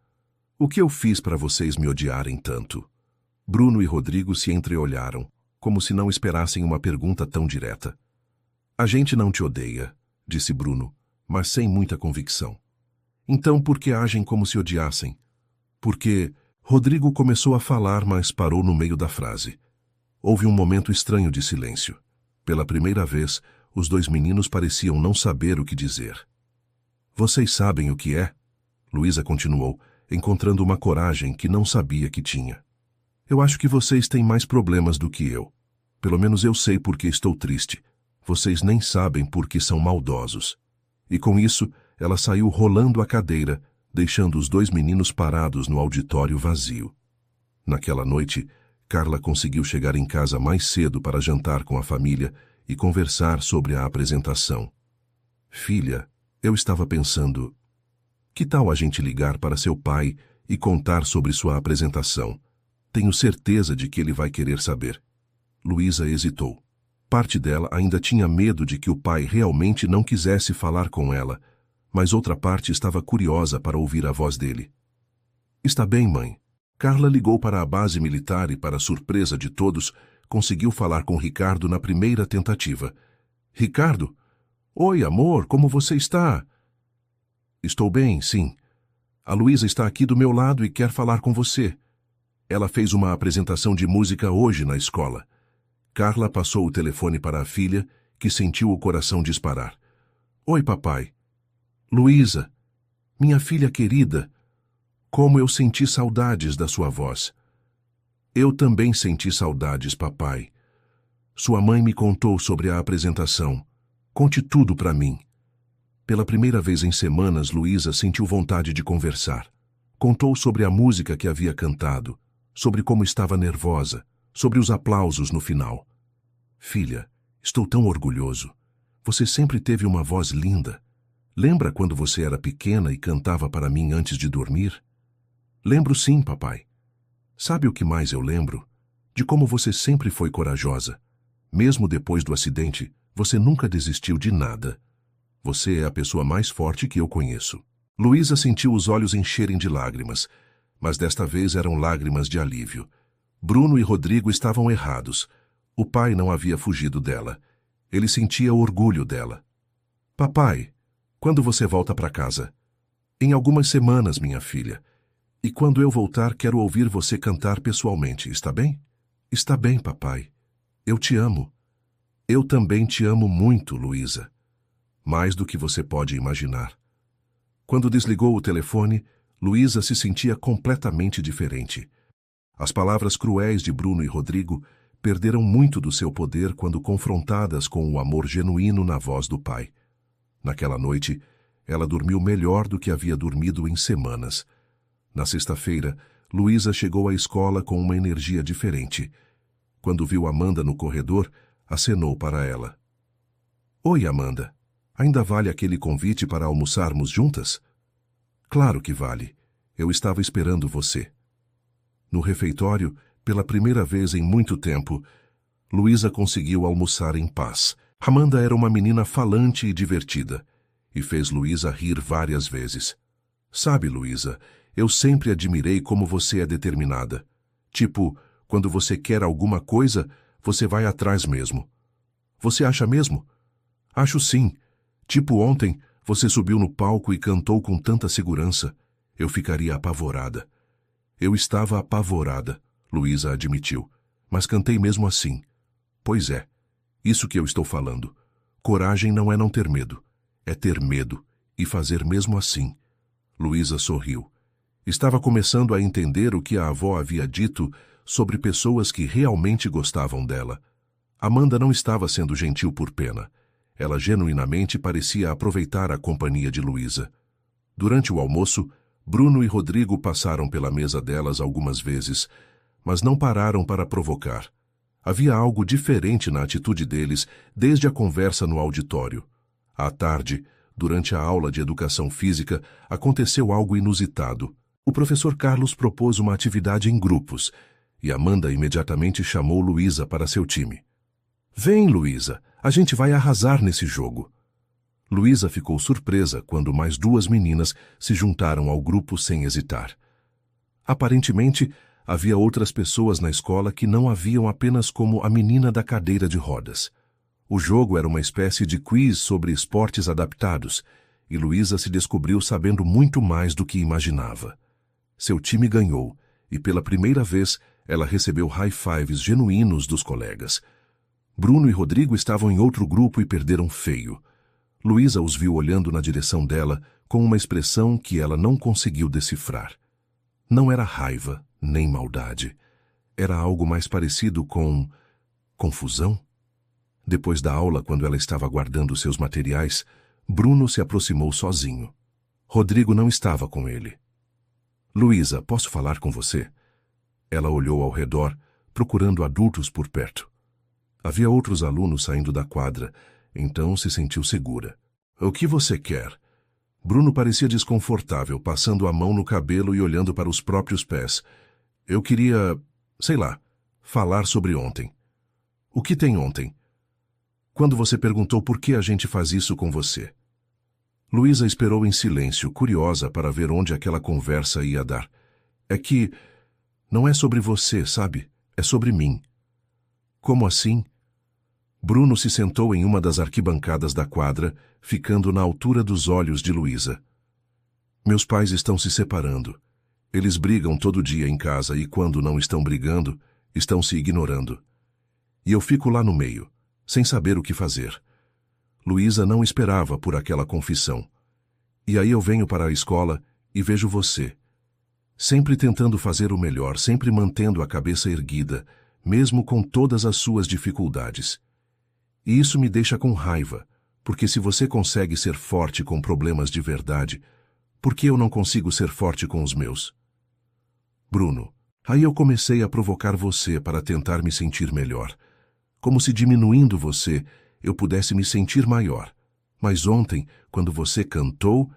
[SPEAKER 1] O que eu fiz para vocês me odiarem tanto? Bruno e Rodrigo se entreolharam, como se não esperassem uma pergunta tão direta. A gente não te odeia, disse Bruno, mas sem muita convicção. Então por que agem como se odiassem? Porque Rodrigo começou a falar, mas parou no meio da frase. Houve um momento estranho de silêncio. Pela primeira vez, os 2 meninos pareciam não saber o que dizer. Vocês sabem o que é? Luísa continuou, encontrando uma coragem que não sabia que tinha. Eu acho que vocês têm mais problemas do que eu. Pelo menos eu sei por que estou triste. Vocês nem sabem por que são maldosos. E com isso, ela saiu rolando a cadeira, deixando os 2 meninos parados no auditório vazio. Naquela noite, Carla conseguiu chegar em casa mais cedo para jantar com a família e conversar sobre a apresentação. Filha, eu estava pensando, que tal a gente ligar para seu pai e contar sobre sua apresentação? Tenho certeza de que ele vai querer saber. Luísa hesitou. Parte dela ainda tinha medo de que o pai realmente não quisesse falar com ela, mas outra parte estava curiosa para ouvir a voz dele. Está bem, mãe. Carla ligou para a base militar e, para surpresa de todos, conseguiu falar com Ricardo na primeira tentativa. Ricardo? Oi, amor, como você está? Estou bem, sim. A Luísa está aqui do meu lado e quer falar com você. Ela fez uma apresentação de música hoje na escola. Carla passou o telefone para a filha, que sentiu o coração disparar. Oi, papai. Luísa, minha filha querida, como eu senti saudades da sua voz. Eu também senti saudades, papai. Sua mãe me contou sobre a apresentação. Conte tudo para mim. Pela primeira vez em semanas, Luísa sentiu vontade de conversar. Contou sobre a música que havia cantado, sobre como estava nervosa, sobre os aplausos no final. Filha, estou tão orgulhoso. Você sempre teve uma voz linda. Lembra quando você era pequena e cantava para mim antes de dormir? Lembro sim, papai. Sabe o que mais eu lembro? De como você sempre foi corajosa. Mesmo depois do acidente, você nunca desistiu de nada. Você é a pessoa mais forte que eu conheço. Luísa sentiu os olhos encherem de lágrimas, mas desta vez eram lágrimas de alívio. Bruno e Rodrigo estavam errados. O pai não havia fugido dela. Ele sentia orgulho dela. Papai, quando você volta para casa? Em algumas semanas, minha filha. E quando eu voltar, quero ouvir você cantar pessoalmente, está bem? Está bem, papai. Eu te amo. Eu também te amo muito, Luísa. Mais do que você pode imaginar. Quando desligou o telefone, Luísa se sentia completamente diferente. As palavras cruéis de Bruno e Rodrigo perderam muito do seu poder quando confrontadas com o amor genuíno na voz do pai. Naquela noite, ela dormiu melhor do que havia dormido em semanas. Na sexta-feira, Luísa chegou à escola com uma energia diferente. Quando viu Amanda no corredor, acenou para ela. Oi, Amanda. Ainda vale aquele convite para almoçarmos juntas? Claro que vale. Eu estava esperando você. No refeitório, pela primeira vez em muito tempo, Luísa conseguiu almoçar em paz. Amanda era uma menina falante e divertida, e fez Luísa rir várias vezes. Sabe, Luísa, eu sempre admirei como você é determinada. Tipo, quando você quer alguma coisa, você vai atrás mesmo. Você acha mesmo? Acho sim. Tipo ontem, você subiu no palco e cantou com tanta segurança. Eu ficaria apavorada. Eu estava apavorada, Luísa admitiu, mas cantei mesmo assim. Pois é, isso que eu estou falando. Coragem não é não ter medo, é ter medo e fazer mesmo assim. Luísa sorriu. Estava começando a entender o que a avó havia dito sobre pessoas que realmente gostavam dela. Amanda não estava sendo gentil por pena. Ela genuinamente parecia aproveitar a companhia de Luísa. Durante o almoço, Bruno e Rodrigo passaram pela mesa delas algumas vezes, mas não pararam para provocar. Havia algo diferente na atitude deles desde a conversa no auditório. À tarde, durante a aula de educação física, aconteceu algo inusitado. O professor Carlos propôs uma atividade em grupos, e Amanda imediatamente chamou Luísa para seu time. Vem, Luísa, a gente vai arrasar nesse jogo. Luísa ficou surpresa quando mais duas meninas se juntaram ao grupo sem hesitar. Aparentemente, havia outras pessoas na escola que não a viam apenas como a menina da cadeira de rodas. O jogo era uma espécie de quiz sobre esportes adaptados, e Luísa se descobriu sabendo muito mais do que imaginava. Seu time ganhou, e pela primeira vez ela recebeu high-fives genuínos dos colegas. Bruno e Rodrigo estavam em outro grupo e perderam feio. Luísa os viu olhando na direção dela com uma expressão que ela não conseguiu decifrar. Não era raiva, nem maldade. Era algo mais parecido com confusão. Depois da aula, quando ela estava guardando seus materiais, Bruno se aproximou sozinho. Rodrigo não estava com ele. Luísa, posso falar com você? Ela olhou ao redor, procurando adultos por perto. Havia outros alunos saindo da quadra, então se sentiu segura. O que você quer? Bruno parecia desconfortável, passando a mão no cabelo e olhando para os próprios pés. Eu queria, sei lá, falar sobre ontem. O que tem ontem? Quando você perguntou por que a gente faz isso com você. Luísa esperou em silêncio, curiosa para ver onde aquela conversa ia dar. É que não é sobre você, sabe? É sobre mim. Como assim? Bruno se sentou em uma das arquibancadas da quadra, ficando na altura dos olhos de Luísa. Meus pais estão se separando. Eles brigam todo dia em casa e quando não estão brigando, estão se ignorando. E eu fico lá no meio, sem saber o que fazer. Luísa não esperava por aquela confissão. E aí eu venho para a escola e vejo você. Sempre tentando fazer o melhor, sempre mantendo a cabeça erguida, mesmo com todas as suas dificuldades. E isso me deixa com raiva, porque se você consegue ser forte com problemas de verdade, por que eu não consigo ser forte com os meus? Bruno, aí eu comecei a provocar você para tentar me sentir melhor. Como se diminuindo você, eu pudesse me sentir maior. Mas ontem, quando você cantou,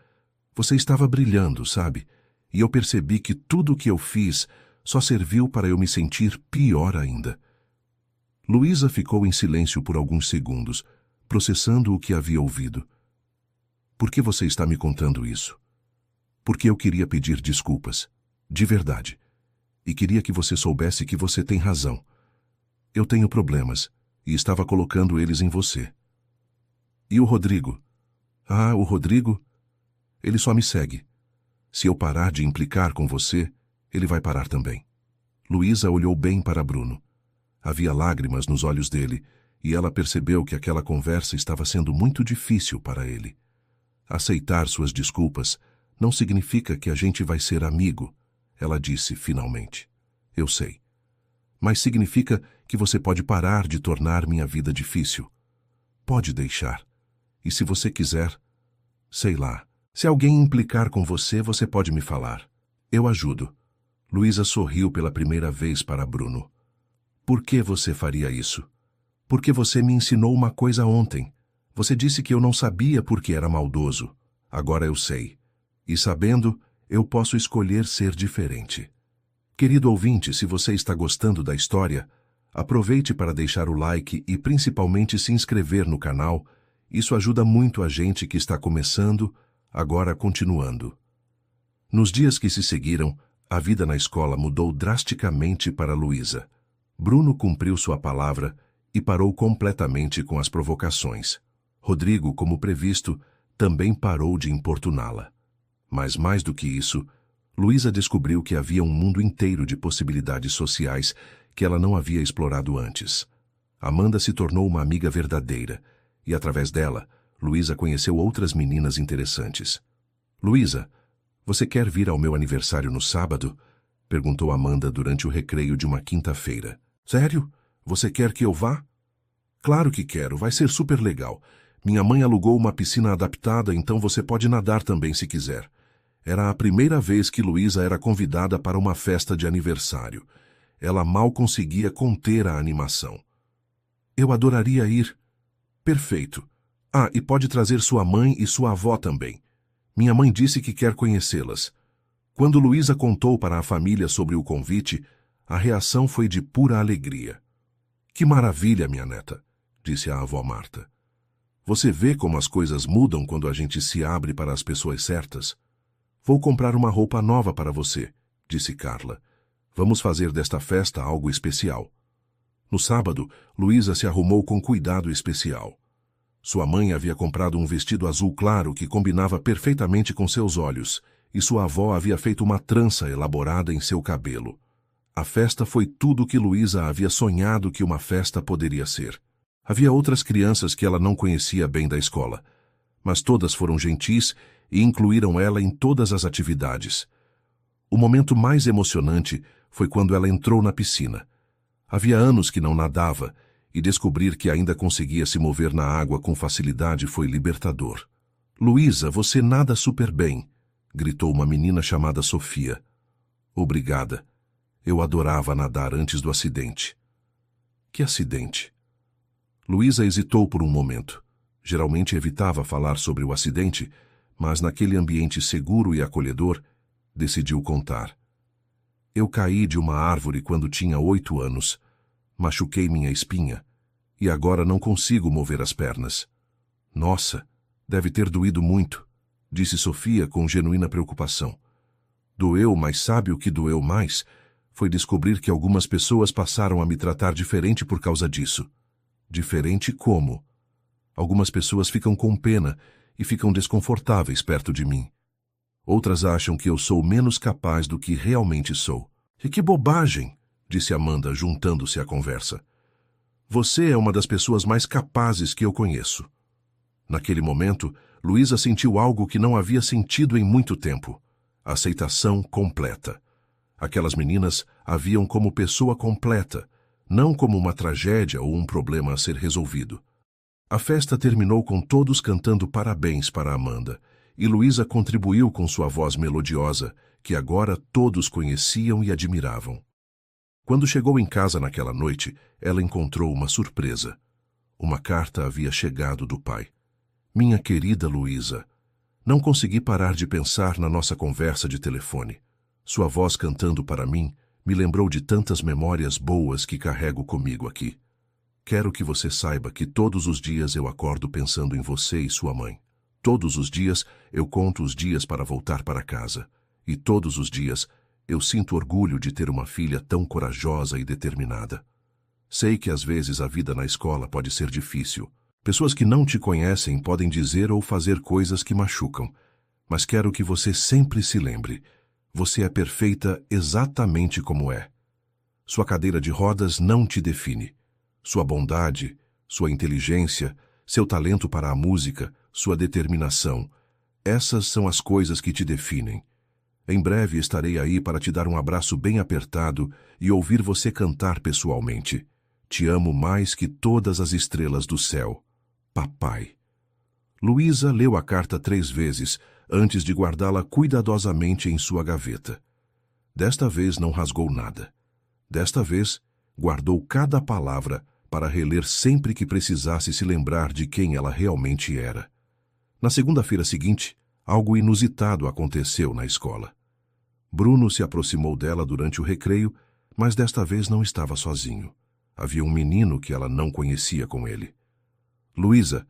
[SPEAKER 1] você estava brilhando, sabe? E eu percebi que tudo o que eu fiz só serviu para eu me sentir pior ainda. Luísa ficou em silêncio por alguns segundos, processando o que havia ouvido. Por que você está me contando isso? Porque eu queria pedir desculpas, de verdade. E queria que você soubesse que você tem razão. Eu tenho problemas, e estava colocando eles em você. E o Rodrigo? Ah, o Rodrigo? Ele só me segue. Se eu parar de implicar com você, ele vai parar também. Luísa olhou bem para Bruno. Havia lágrimas nos olhos dele, e ela percebeu que aquela conversa estava sendo muito difícil para ele. Aceitar suas desculpas não significa que a gente vai ser amigo, ela disse finalmente. Eu sei. Mas significa que você pode parar de tornar minha vida difícil. Pode deixar. E se você quiser, sei lá, se alguém implicar com você, você pode me falar. Eu ajudo. Luísa sorriu pela primeira vez para Bruno. Por que você faria isso? Porque você me ensinou uma coisa ontem. Você disse que eu não sabia porque era maldoso. Agora eu sei. E sabendo, eu posso escolher ser diferente. Querido ouvinte, se você está gostando da história, aproveite para deixar o like e principalmente se inscrever no canal. Isso ajuda muito a gente que está começando, agora continuando. Nos dias que se seguiram, a vida na escola mudou drasticamente para Luísa. Bruno cumpriu sua palavra e parou completamente com as provocações. Rodrigo, como previsto, também parou de importuná-la. Mas mais do que isso, Luísa descobriu que havia um mundo inteiro de possibilidades sociais que ela não havia explorado antes. Amanda se tornou uma amiga verdadeira e, através dela, Luísa conheceu outras meninas interessantes. Luísa, você quer vir ao meu aniversário no sábado? Perguntou Amanda durante o recreio de uma quinta-feira. Sério? Você quer que eu vá? Claro que quero, vai ser super legal. Minha mãe alugou uma piscina adaptada, então você pode nadar também se quiser. Era a primeira vez que Luísa era convidada para uma festa de aniversário. Ela mal conseguia conter a animação. Eu adoraria ir. Perfeito. Ah, e pode trazer sua mãe e sua avó também. Minha mãe disse que quer conhecê-las. Quando Luísa contou para a família sobre o convite, a reação foi de pura alegria. Que maravilha, minha neta, disse a avó Marta. Você vê como as coisas mudam quando a gente se abre para as pessoas certas? Vou comprar uma roupa nova para você, disse Carla. Vamos fazer desta festa algo especial. No sábado, Luísa se arrumou com cuidado especial. Sua mãe havia comprado um vestido azul claro que combinava perfeitamente com seus olhos, e sua avó havia feito uma trança elaborada em seu cabelo. A festa foi tudo o que Luísa havia sonhado que uma festa poderia ser. Havia outras crianças que ela não conhecia bem da escola, mas todas foram gentis e incluíram ela em todas as atividades. O momento mais emocionante foi quando ela entrou na piscina. Havia anos que não nadava, e descobrir que ainda conseguia se mover na água com facilidade foi libertador. Luísa, você nada super bem, gritou uma menina chamada Sofia. Obrigada. Eu adorava nadar antes do acidente. Que acidente? Luísa hesitou por um momento. Geralmente evitava falar sobre o acidente, mas naquele ambiente seguro e acolhedor, decidiu contar. Eu caí de uma árvore quando tinha 8 anos. Machuquei minha espinha e agora não consigo mover as pernas. Nossa, deve ter doído muito, disse Sofia com genuína preocupação. Doeu, mas sabe o que doeu mais? Foi descobrir que algumas pessoas passaram a me tratar diferente por causa disso. Diferente como? Algumas pessoas ficam com pena e ficam desconfortáveis perto de mim. Outras acham que eu sou menos capaz do que realmente sou. E que bobagem, disse Amanda, juntando-se à conversa. Você é uma das pessoas mais capazes que eu conheço. Naquele momento, Luísa sentiu algo que não havia sentido em muito tempo. Aceitação completa. Aquelas meninas a viam como pessoa completa, não como uma tragédia ou um problema a ser resolvido. A festa terminou com todos cantando parabéns para Amanda, e Luísa contribuiu com sua voz melodiosa, que agora todos conheciam e admiravam. Quando chegou em casa naquela noite, ela encontrou uma surpresa. Uma carta havia chegado do pai. Minha querida Luísa, não consegui parar de pensar na nossa conversa de telefone. Sua voz cantando para mim me lembrou de tantas memórias boas que carrego comigo aqui. Quero que você saiba que todos os dias eu acordo pensando em você e sua mãe. Todos os dias eu conto os dias para voltar para casa. E todos os dias eu sinto orgulho de ter uma filha tão corajosa e determinada. Sei que às vezes a vida na escola pode ser difícil. Pessoas que não te conhecem podem dizer ou fazer coisas que machucam. Mas quero que você sempre se lembre. Você é perfeita exatamente como é. Sua cadeira de rodas não te define. Sua bondade, sua inteligência, seu talento para a música, sua determinação. Essas são as coisas que te definem. Em breve estarei aí para te dar um abraço bem apertado e ouvir você cantar pessoalmente. Te amo mais que todas as estrelas do céu. Papai. Luísa leu a carta 3 vezes antes de guardá-la cuidadosamente em sua gaveta. Desta vez não rasgou nada. Desta vez, guardou cada palavra para reler sempre que precisasse se lembrar de quem ela realmente era. Na segunda-feira seguinte, algo inusitado aconteceu na escola. Bruno se aproximou dela durante o recreio, mas desta vez não estava sozinho. Havia um menino que ela não conhecia com ele. Luísa,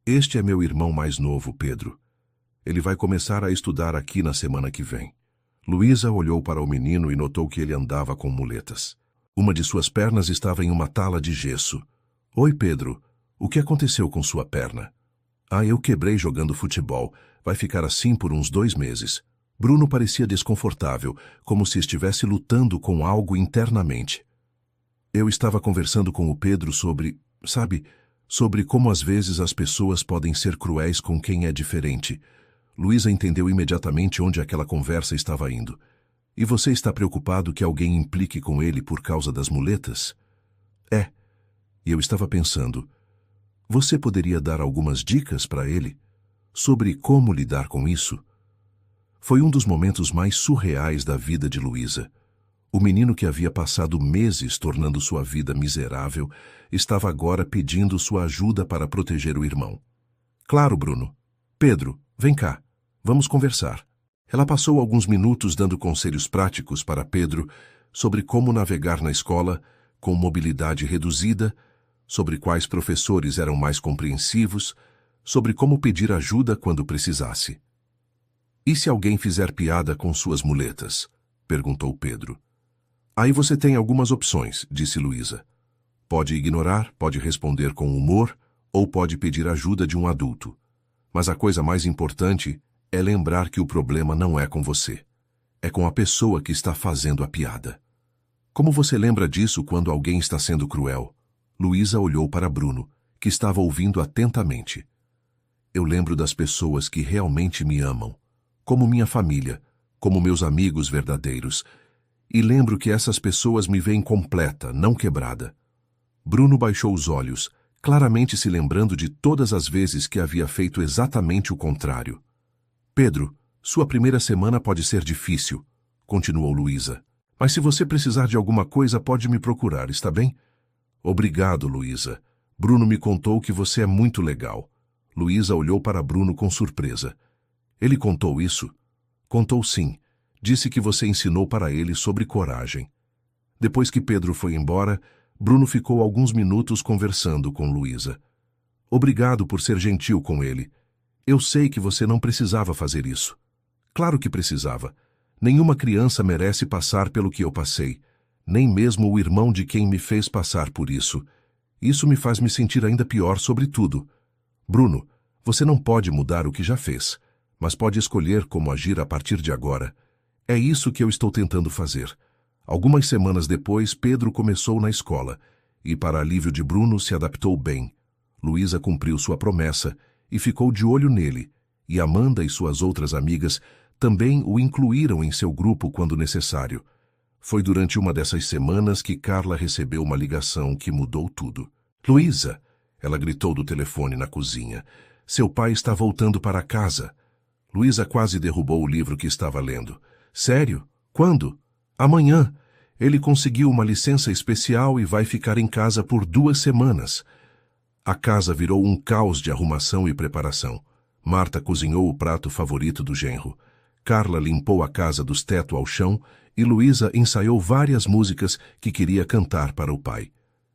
[SPEAKER 1] este é meu irmão mais novo, Pedro. Ele vai começar a estudar aqui na semana que vem. Luísa olhou para o menino e notou que ele andava com muletas. Uma de suas pernas estava em uma tala de gesso. Oi, Pedro. O que aconteceu com sua perna? Eu quebrei jogando futebol. Vai ficar assim por uns 2 meses. Bruno parecia desconfortável, como se estivesse lutando com algo internamente. Eu estava conversando com o Pedro sobre como às vezes as pessoas podem ser cruéis com quem é diferente. Luísa entendeu imediatamente onde aquela conversa estava indo. E você está preocupado que alguém implique com ele por causa das muletas? É. E eu estava pensando, você poderia dar algumas dicas para ele sobre como lidar com isso? Foi um dos momentos mais surreais da vida de Luísa. O menino que havia passado meses tornando sua vida miserável estava agora pedindo sua ajuda para proteger o irmão. Claro, Bruno. Pedro, vem cá. Vamos conversar. Ela passou alguns minutos dando conselhos práticos para Pedro sobre como navegar na escola com mobilidade reduzida, sobre quais professores eram mais compreensivos, sobre como pedir ajuda quando precisasse. E se alguém fizer piada com suas muletas? Perguntou Pedro. Aí você tem algumas opções, disse Luísa. Pode ignorar, pode responder com humor ou pode pedir ajuda de um adulto. Mas a coisa mais importante é lembrar que o problema não é com você. É com a pessoa que está fazendo a piada. Como você lembra disso quando alguém está sendo cruel? Luísa olhou para Bruno, que estava ouvindo atentamente. Eu lembro das pessoas que realmente me amam, como minha família, como meus amigos verdadeiros, e lembro que essas pessoas me veem completa, não quebrada. Bruno baixou os olhos, claramente se lembrando de todas as vezes que havia feito exatamente o contrário. Pedro, sua primeira semana pode ser difícil, continuou Luísa. Mas se você precisar de alguma coisa, pode me procurar, está bem? Obrigado, Luísa. Bruno me contou que você é muito legal. Luísa olhou para Bruno com surpresa. Ele contou isso? Contou sim. Disse que você ensinou para ele sobre coragem. Depois que Pedro foi embora, Bruno ficou alguns minutos conversando com Luísa. Obrigado por ser gentil com ele. Eu sei que você não precisava fazer isso. Claro que precisava. Nenhuma criança merece passar pelo que eu passei, nem mesmo o irmão de quem me fez passar por isso. Isso me faz me sentir ainda pior sobre tudo. Bruno, você não pode mudar o que já fez, mas pode escolher como agir a partir de agora. É isso que eu estou tentando fazer. Algumas semanas depois, Pedro começou na escola e, para alívio de Bruno, se adaptou bem. Luísa cumpriu sua promessa e ficou de olho nele, e Amanda e suas outras amigas também o incluíram em seu grupo quando necessário. Foi durante uma dessas semanas que Carla recebeu uma ligação que mudou tudo. Luísa, ela gritou do telefone na cozinha. Seu pai está voltando para casa. Luísa quase derrubou o livro que estava lendo. Sério? Quando? Amanhã. Ele conseguiu uma licença especial e vai ficar em casa por 2 semanas. A casa virou um caos de arrumação e preparação. Marta cozinhou o prato favorito do genro. Carla limpou a casa dos teto ao chão e Luísa ensaiou várias músicas que queria cantar para o pai.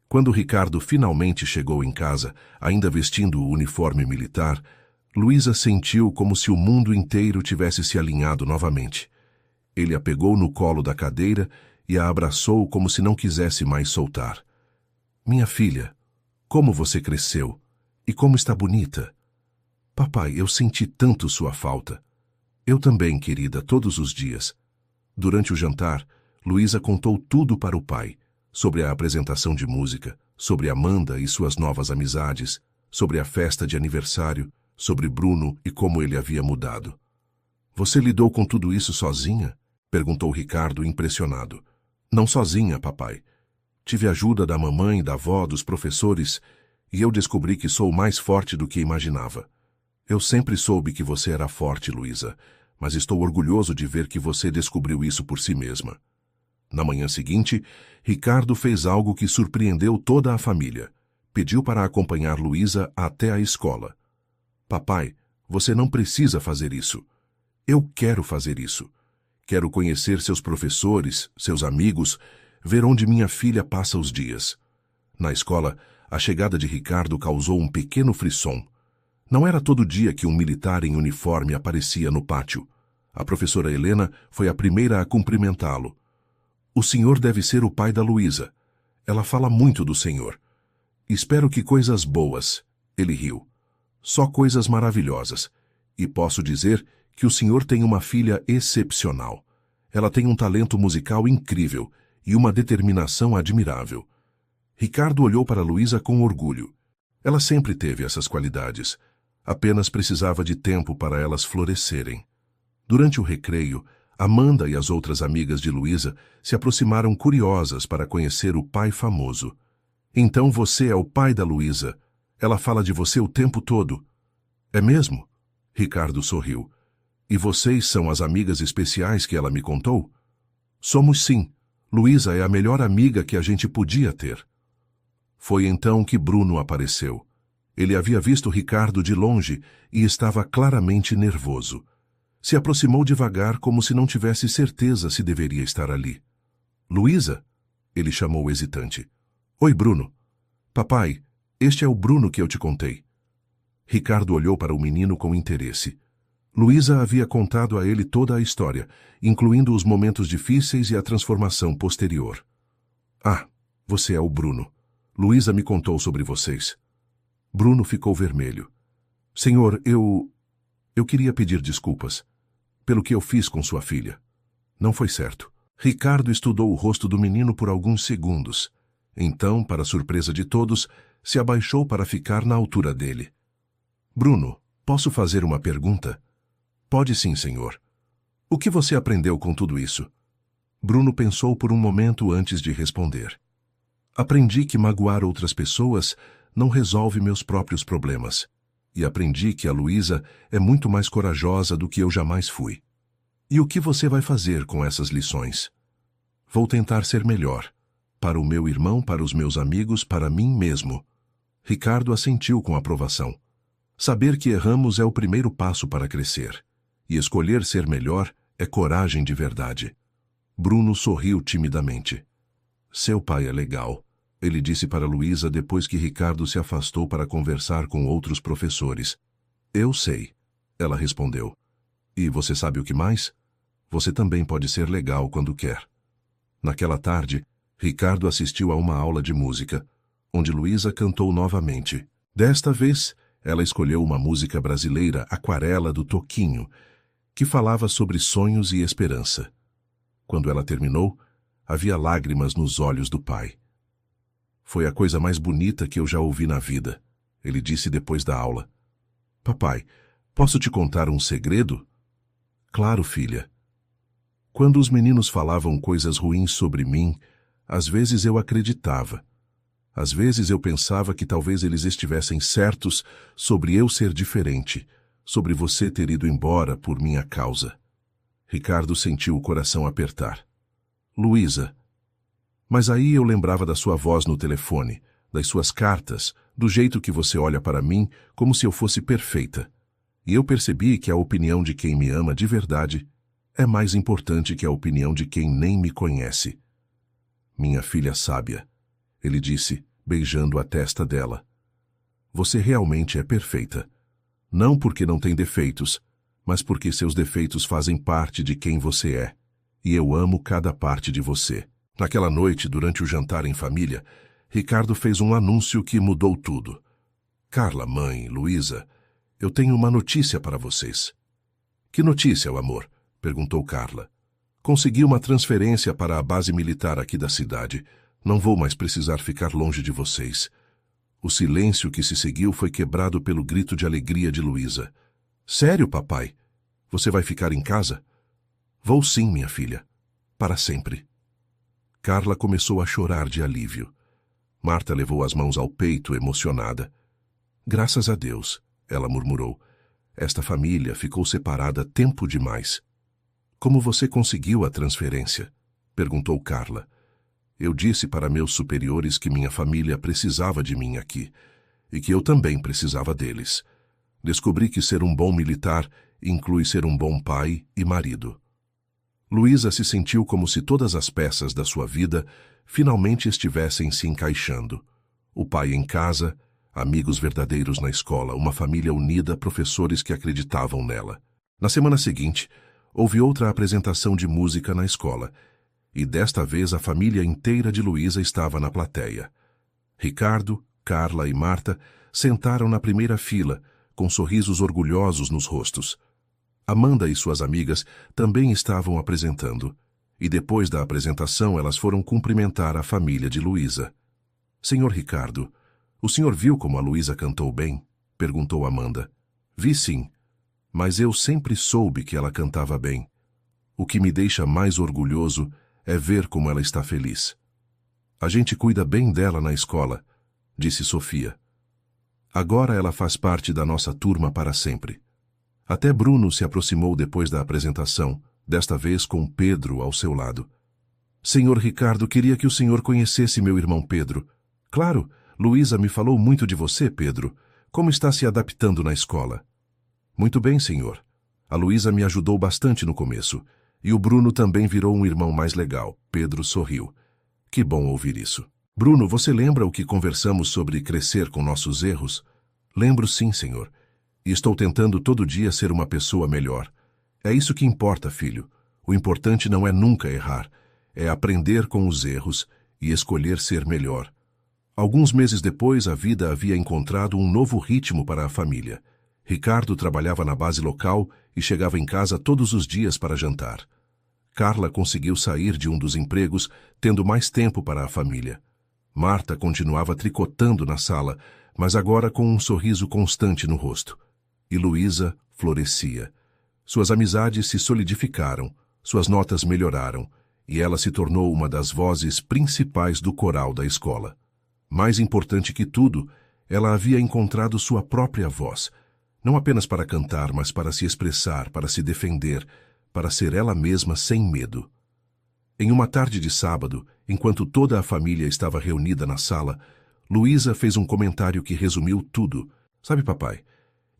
[SPEAKER 1] Quando Ricardo finalmente chegou em casa, ainda vestindo o uniforme militar, Luísa sentiu como se o mundo inteiro tivesse se alinhado novamente. Ele a pegou no colo da cadeira e a abraçou como se não quisesse mais soltar. Minha filha, como você cresceu e como está bonita. Papai, eu senti tanto sua falta. Eu também, querida, todos os dias. Durante o jantar, Luísa contou tudo para o pai, sobre a apresentação de música, sobre Amanda e suas novas amizades, sobre a festa de aniversário, sobre Bruno e como ele havia mudado. Você lidou com tudo isso sozinha? Perguntou Ricardo, impressionado. Não sozinha, papai. Tive ajuda da mamãe, da avó, dos professores, e eu descobri que sou mais forte do que imaginava. Eu sempre soube que você era forte, Luísa, mas estou orgulhoso de ver que você descobriu isso por si mesma. Na manhã seguinte, Ricardo fez algo que surpreendeu toda a família. Pediu para acompanhar Luísa até a escola. Papai, você não precisa fazer isso. Eu quero fazer isso. Quero conhecer seus professores, seus amigos, ver onde minha filha passa os dias. Na escola, a chegada de Ricardo causou um pequeno frisson. Não era todo dia que um militar em uniforme aparecia no pátio. A professora Helena foi a primeira a cumprimentá-lo. O senhor deve ser o pai da Luísa. Ela fala muito do senhor. Espero que coisas boas. Ele riu. Só coisas maravilhosas. E posso dizer que o senhor tem uma filha excepcional. Ela tem um talento musical incrível e uma determinação admirável. Ricardo olhou para Luísa com orgulho. Ela sempre teve essas qualidades. Apenas precisava de tempo para elas florescerem. Durante o recreio, Amanda e as outras amigas de Luísa se aproximaram curiosas para conhecer o pai famoso. Então você é o pai da Luísa. Ela fala de você o tempo todo. É mesmo? Ricardo sorriu. E vocês são as amigas especiais que ela me contou? Somos sim. Luísa é a melhor amiga que a gente podia ter. Foi então que Bruno apareceu. Ele havia visto Ricardo de longe e estava claramente nervoso. Se aproximou devagar como se não tivesse certeza se deveria estar ali. Luísa? Ele chamou hesitante. Oi, Bruno. Papai, este é o Bruno que eu te contei. Ricardo olhou para o menino com interesse. Luísa havia contado a ele toda a história, incluindo os momentos difíceis e a transformação posterior. Ah, você é o Bruno. Luísa me contou sobre vocês. Bruno ficou vermelho. Senhor, eu queria pedir desculpas pelo que eu fiz com sua filha. Não foi certo. Ricardo estudou o rosto do menino por alguns segundos. Então, para surpresa de todos, se abaixou para ficar na altura dele. Bruno, posso fazer uma pergunta? Pode sim, senhor. O que você aprendeu com tudo isso? Bruno pensou por um momento antes de responder. Aprendi que magoar outras pessoas não resolve meus próprios problemas. E aprendi que a Luísa é muito mais corajosa do que eu jamais fui. E o que você vai fazer com essas lições? Vou tentar ser melhor. Para o meu irmão, para os meus amigos, para mim mesmo. Ricardo assentiu com aprovação. Saber que erramos é o primeiro passo para crescer. E escolher ser melhor é coragem de verdade. Bruno sorriu timidamente. Seu pai é legal, ele disse para Luísa depois que Ricardo se afastou para conversar com outros professores. Eu sei, ela respondeu. E você sabe o que mais? Você também pode ser legal quando quer. Naquela tarde, Ricardo assistiu a uma aula de música, onde Luísa cantou novamente. Desta vez, ela escolheu uma música brasileira, Aquarela do Toquinho, que falava sobre sonhos e esperança. Quando ela terminou, havia lágrimas nos olhos do pai. Foi a coisa mais bonita que eu já ouvi na vida, ele disse depois da aula. Papai, posso te contar um segredo? Claro, filha. Quando os meninos falavam coisas ruins sobre mim, às vezes eu acreditava. Às vezes eu pensava que talvez eles estivessem certos sobre eu ser diferente, sobre você ter ido embora por minha causa. Ricardo sentiu o coração apertar. Luísa. Mas aí eu lembrava da sua voz no telefone, das suas cartas, do jeito que você olha para mim como se eu fosse perfeita. E eu percebi que a opinião de quem me ama de verdade é mais importante que a opinião de quem nem me conhece. Minha filha sábia, ele disse, beijando a testa dela. Você realmente é perfeita. Não porque não tem defeitos, mas porque seus defeitos fazem parte de quem você é. E eu amo cada parte de você. Naquela noite, durante o jantar em família, Ricardo fez um anúncio que mudou tudo. Carla, mãe, Luísa, eu tenho uma notícia para vocês. Que notícia, amor? Perguntou Carla. Consegui uma transferência para a base militar aqui da cidade. Não vou mais precisar ficar longe de vocês. O silêncio que se seguiu foi quebrado pelo grito de alegria de Luísa. Sério, papai? Você vai ficar em casa? Vou sim, minha filha. Para sempre. Carla começou a chorar de alívio. Marta levou as mãos ao peito, emocionada. Graças a Deus, ela murmurou. Esta família ficou separada tempo demais. Como você conseguiu a transferência? Perguntou Carla. Eu disse para meus superiores que minha família precisava de mim aqui, e que eu também precisava deles. Descobri que ser um bom militar inclui ser um bom pai e marido. Luísa se sentiu como se todas as peças da sua vida finalmente estivessem se encaixando. O pai em casa, amigos verdadeiros na escola, uma família unida, professores que acreditavam nela. Na semana seguinte, houve outra apresentação de música na escola, e desta vez a família inteira de Luísa estava na plateia. Ricardo, Carla e Marta sentaram na primeira fila, com sorrisos orgulhosos nos rostos. Amanda e suas amigas também estavam apresentando, e depois da apresentação elas foram cumprimentar a família de Luísa. Senhor Ricardo, o senhor viu como a Luísa cantou bem? Perguntou Amanda. Vi sim, mas eu sempre soube que ela cantava bem. O que me deixa mais orgulhoso é ver como ela está feliz. A gente cuida bem dela na escola, disse Sofia. Agora ela faz parte da nossa turma para sempre. Até Bruno se aproximou depois da apresentação, desta vez com Pedro ao seu lado. Senhor Ricardo, queria que o senhor conhecesse meu irmão Pedro. Claro, Luísa me falou muito de você, Pedro. Como está se adaptando na escola? Muito bem, senhor. A Luísa me ajudou bastante no começo. E o Bruno também virou um irmão mais legal. Pedro sorriu. Que bom ouvir isso. Bruno, você lembra o que conversamos sobre crescer com nossos erros? Lembro sim, senhor. E estou tentando todo dia ser uma pessoa melhor. É isso que importa, filho. O importante não é nunca errar. É aprender com os erros e escolher ser melhor. Alguns meses depois, a vida havia encontrado um novo ritmo para a família. Ricardo trabalhava na base local e chegava em casa todos os dias para jantar. Carla conseguiu sair de um dos empregos, tendo mais tempo para a família. Marta continuava tricotando na sala, mas agora com um sorriso constante no rosto. E Luísa florescia. Suas amizades se solidificaram, suas notas melhoraram, e ela se tornou uma das vozes principais do coral da escola. Mais importante que tudo, ela havia encontrado sua própria voz, não apenas para cantar, mas para se expressar, para se defender, para ser ela mesma sem medo. Em uma tarde de sábado, enquanto toda a família estava reunida na sala, Luísa fez um comentário que resumiu tudo. Sabe, papai,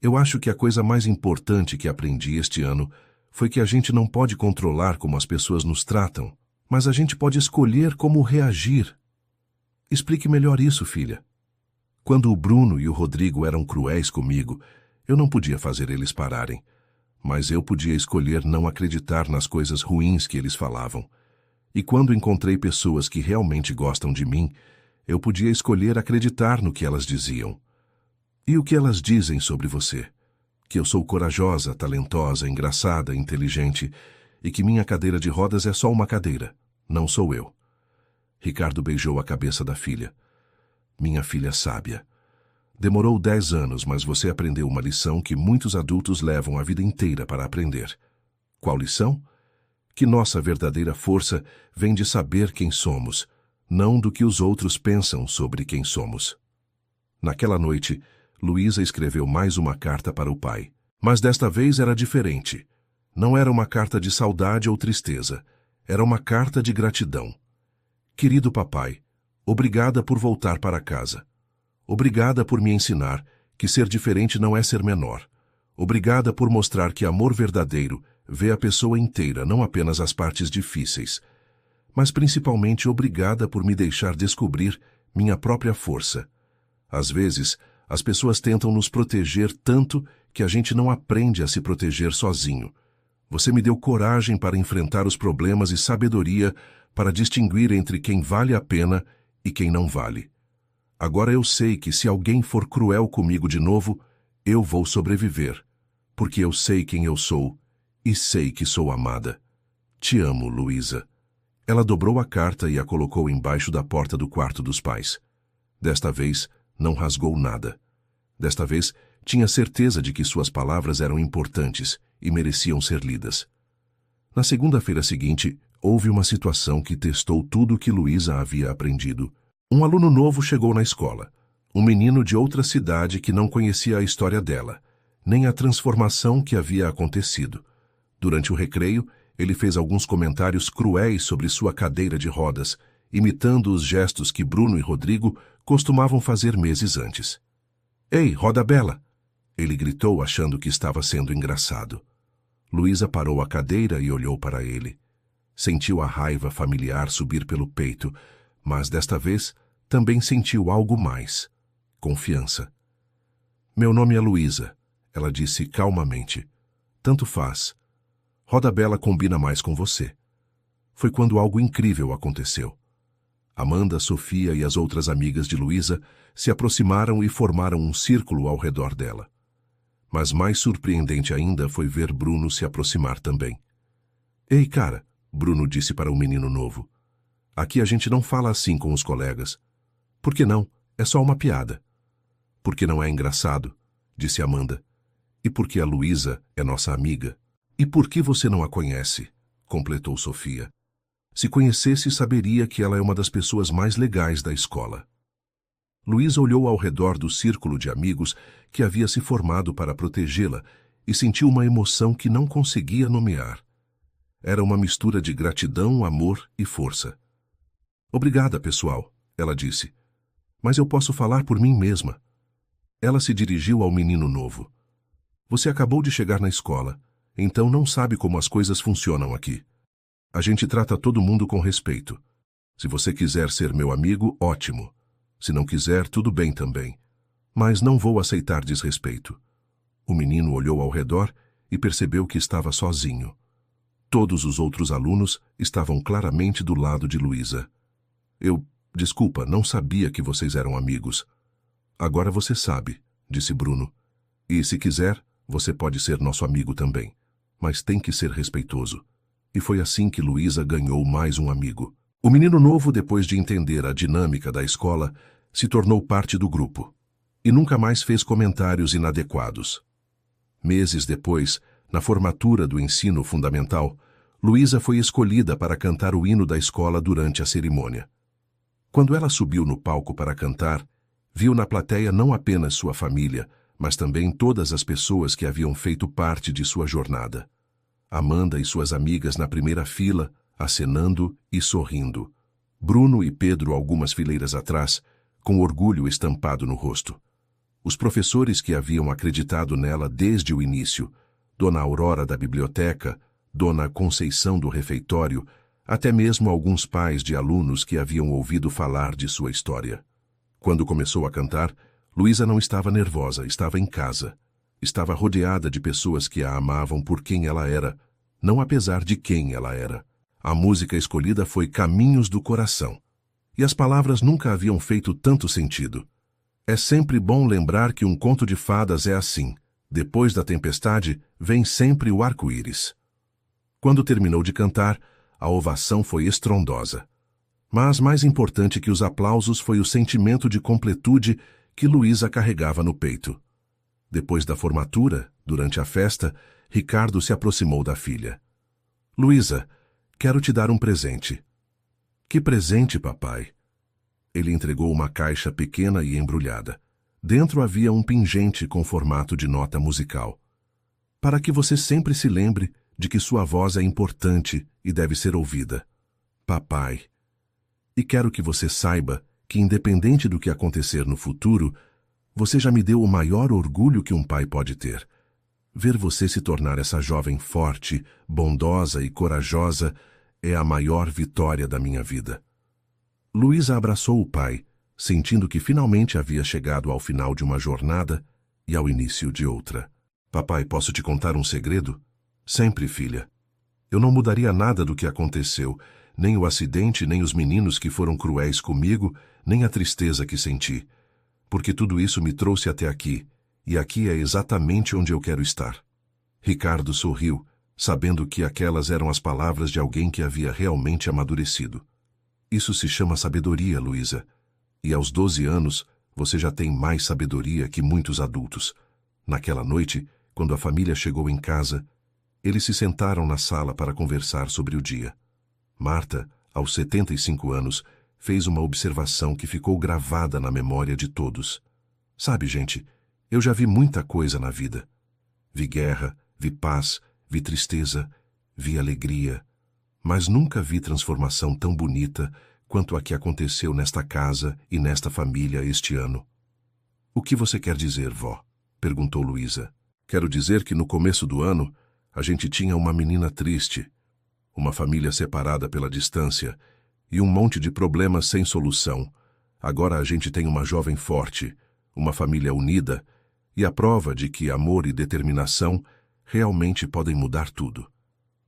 [SPEAKER 1] eu acho que a coisa mais importante que aprendi este ano foi que a gente não pode controlar como as pessoas nos tratam, mas a gente pode escolher como reagir. Explique melhor isso, filha. Quando o Bruno e o Rodrigo eram cruéis comigo, eu não podia fazer eles pararem. mas eu podia escolher não acreditar nas coisas ruins que eles falavam. E quando encontrei pessoas que realmente gostam de mim, eu podia escolher acreditar no que elas diziam. E o que elas dizem sobre você? Que eu sou corajosa, talentosa, engraçada, inteligente e que minha cadeira de rodas é só uma cadeira, não sou eu. Ricardo beijou a cabeça da filha. Minha filha sábia. Demorou 10 anos, mas você aprendeu uma lição que muitos adultos levam a vida inteira para aprender. Qual lição? Que nossa verdadeira força vem de saber quem somos, não do que os outros pensam sobre quem somos. Naquela noite, Luísa escreveu mais uma carta para o pai. Mas desta vez era diferente. Não era uma carta de saudade ou tristeza. Era uma carta de gratidão. Querido papai, obrigada por voltar para casa. Obrigada por me ensinar que ser diferente não é ser menor. Obrigada por mostrar que amor verdadeiro vê a pessoa inteira, não apenas as partes difíceis. Mas principalmente obrigada por me deixar descobrir minha própria força. Às vezes, as pessoas tentam nos proteger tanto que a gente não aprende a se proteger sozinho. Você me deu coragem para enfrentar os problemas e sabedoria para distinguir entre quem vale a pena e quem não vale. Agora eu sei que se alguém for cruel comigo de novo, eu vou sobreviver, porque eu sei quem eu sou e sei que sou amada. Te amo, Luísa. Ela dobrou a carta e a colocou embaixo da porta do quarto dos pais. Desta vez, não rasgou nada. Desta vez, tinha certeza de que suas palavras eram importantes e mereciam ser lidas. Na segunda-feira seguinte, houve uma situação que testou tudo o que Luísa havia aprendido. Um aluno novo chegou na escola, um menino de outra cidade que não conhecia a história dela, nem a transformação que havia acontecido. Durante o recreio, ele fez alguns comentários cruéis sobre sua cadeira de rodas, imitando os gestos que Bruno e Rodrigo costumavam fazer meses antes. Ei, roda bela! Ele gritou, achando que estava sendo engraçado. Luísa parou a cadeira e olhou para ele. Sentiu a raiva familiar subir pelo peito, mas desta vez também sentiu algo mais. Confiança. Meu nome é Luísa, ela disse calmamente. Tanto faz. Roda bela combina mais com você. Foi quando algo incrível aconteceu. Amanda, Sofia e as outras amigas de Luísa se aproximaram e formaram um círculo ao redor dela. Mas mais surpreendente ainda foi ver Bruno se aproximar também. Ei, cara, Bruno disse para o menino novo. Aqui a gente não fala assim com os colegas. Por que não? É só uma piada. Porque não é engraçado, disse Amanda. E porque a Luísa é nossa amiga. E por que você não a conhece? Completou Sofia. Se conhecesse, saberia que ela é uma das pessoas mais legais da escola. Luísa olhou ao redor do círculo de amigos que havia se formado para protegê-la e sentiu uma emoção que não conseguia nomear. Era uma mistura de gratidão, amor e força. Obrigada, pessoal, ela disse. Mas eu posso falar por mim mesma. Ela se dirigiu ao menino novo. Você acabou de chegar na escola, então não sabe como as coisas funcionam aqui. A gente trata todo mundo com respeito. Se você quiser ser meu amigo, ótimo. Se não quiser, tudo bem também. Mas não vou aceitar desrespeito. O menino olhou ao redor e percebeu que estava sozinho. Todos os outros alunos estavam claramente do lado de Luísa. Desculpa, não sabia que vocês eram amigos. Agora você sabe, disse Bruno. E se quiser, você pode ser nosso amigo também. Mas tem que ser respeitoso. E foi assim que Luísa ganhou mais um amigo. O menino novo, depois de entender a dinâmica da escola, se tornou parte do grupo. E nunca mais fez comentários inadequados. Meses depois, na formatura do ensino fundamental, Luísa foi escolhida para cantar o hino da escola durante a cerimônia. Quando ela subiu no palco para cantar, viu na plateia não apenas sua família, mas também todas as pessoas que haviam feito parte de sua jornada. Amanda e suas amigas na primeira fila, acenando e sorrindo. Bruno e Pedro algumas fileiras atrás, com orgulho estampado no rosto. Os professores que haviam acreditado nela desde o início, Dona Aurora da biblioteca, Dona Conceição do refeitório, até mesmo alguns pais de alunos que haviam ouvido falar de sua história. Quando começou a cantar, Luísa não estava nervosa, estava em casa. Estava rodeada de pessoas que a amavam por quem ela era, não apesar de quem ela era. A música escolhida foi Caminhos do Coração. E as palavras nunca haviam feito tanto sentido. É sempre bom lembrar que um conto de fadas é assim. Depois da tempestade, vem sempre o arco-íris. Quando terminou de cantar, a ovação foi estrondosa. Mas mais importante que os aplausos foi o sentimento de completude que Luísa carregava no peito. Depois da formatura, durante a festa, Ricardo se aproximou da filha. Luísa, quero te dar um presente. Que presente, papai? Ele entregou uma caixa pequena e embrulhada. Dentro havia um pingente com formato de nota musical. Para que você sempre se lembre de que sua voz é importante e deve ser ouvida. Papai. E quero que você saiba que, independente do que acontecer no futuro, você já me deu o maior orgulho que um pai pode ter. Ver você se tornar essa jovem forte, bondosa e corajosa é a maior vitória da minha vida. Luísa abraçou o pai, sentindo que finalmente havia chegado ao final de uma jornada e ao início de outra. Papai, posso te contar um segredo? Sempre, filha. Eu não mudaria nada do que aconteceu, nem o acidente, nem os meninos que foram cruéis comigo, nem a tristeza que senti. Porque tudo isso me trouxe até aqui, e aqui é exatamente onde eu quero estar. Ricardo sorriu, sabendo que aquelas eram as palavras de alguém que havia realmente amadurecido. Isso se chama sabedoria, Luísa. E aos 12 anos, você já tem mais sabedoria que muitos adultos. Naquela noite, quando a família chegou em casa, eles se sentaram na sala para conversar sobre o dia. Marta, aos 75 anos, fez uma observação que ficou gravada na memória de todos. Sabe, gente, eu já vi muita coisa na vida. Vi guerra, vi paz, vi tristeza, vi alegria, mas nunca vi transformação tão bonita quanto a que aconteceu nesta casa e nesta família este ano. O que você quer dizer, vó? Perguntou Luísa. Quero dizer que no começo do ano, a gente tinha uma menina triste, uma família separada pela distância e um monte de problemas sem solução. Agora a gente tem uma jovem forte, uma família unida e a prova de que amor e determinação realmente podem mudar tudo.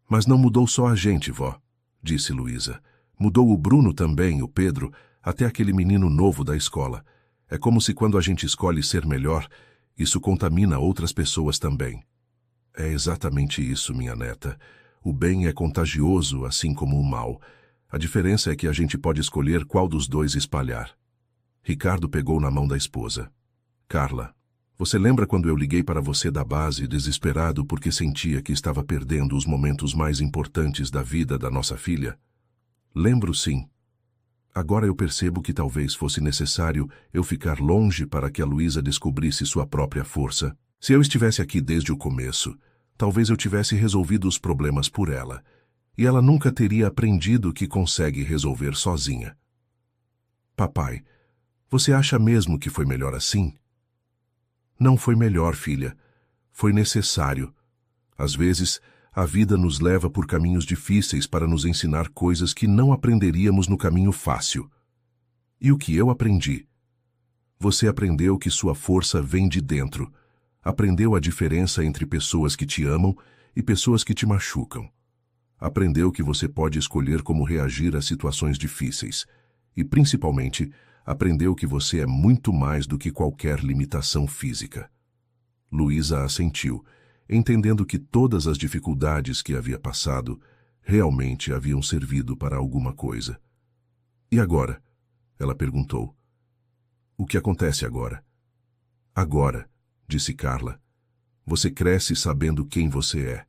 [SPEAKER 1] Mas não mudou só a gente, vó, disse Luísa. Mudou o Bruno também, o Pedro, até aquele menino novo da escola. É como se quando a gente escolhe ser melhor, isso contamina outras pessoas também. É exatamente isso, minha neta. O bem é contagioso, assim como o mal. A diferença é que a gente pode escolher qual dos dois espalhar. Ricardo pegou na mão da esposa. Carla, você lembra quando eu liguei para você da base, desesperado porque sentia que estava perdendo os momentos mais importantes da vida da nossa filha? Lembro, sim. Agora eu percebo que talvez fosse necessário eu ficar longe para que a Luísa descobrisse sua própria força. Se eu estivesse aqui desde o começo, talvez eu tivesse resolvido os problemas por ela, e ela nunca teria aprendido que consegue resolver sozinha. Papai, você acha mesmo que foi melhor assim? Não foi melhor, filha. Foi necessário. Às vezes, a vida nos leva por caminhos difíceis para nos ensinar coisas que não aprenderíamos no caminho fácil. E o que eu aprendi? Você aprendeu que sua força vem de dentro. Aprendeu a diferença entre pessoas que te amam e pessoas que te machucam. Aprendeu que você pode escolher como reagir a situações difíceis. E, principalmente, aprendeu que você é muito mais do que qualquer limitação física. Luísa assentiu, entendendo que todas as dificuldades que havia passado realmente haviam servido para alguma coisa. E agora? Ela perguntou. O que acontece agora? Agora, disse Carla, você cresce sabendo quem você é.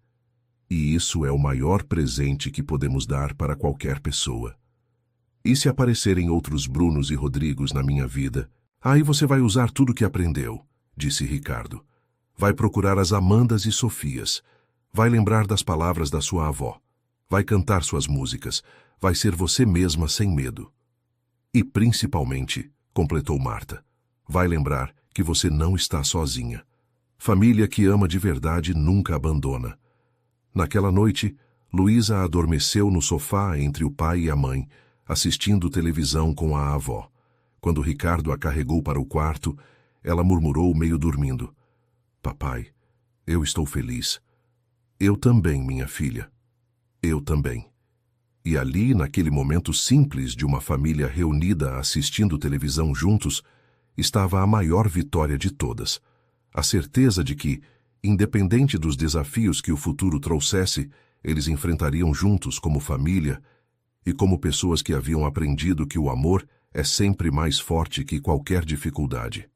[SPEAKER 1] E isso é o maior presente que podemos dar para qualquer pessoa. E se aparecerem outros Brunos e Rodrigos na minha vida, aí você vai usar tudo que aprendeu, disse Ricardo. Vai procurar as Amandas e Sofias. Vai lembrar das palavras da sua avó. Vai cantar suas músicas. Vai ser você mesma sem medo. E principalmente, completou Marta, vai lembrar que você não está sozinha. Família que ama de verdade nunca abandona. Naquela noite, Luísa adormeceu no sofá entre o pai e a mãe, assistindo televisão com a avó. Quando Ricardo a carregou para o quarto, ela murmurou meio dormindo. Papai, eu estou feliz. Eu também, minha filha. Eu também. E ali, naquele momento simples de uma família reunida assistindo televisão juntos, estava a maior vitória de todas. A certeza de que, independente dos desafios que o futuro trouxesse, eles enfrentariam juntos como família e como pessoas que haviam aprendido que o amor é sempre mais forte que qualquer dificuldade.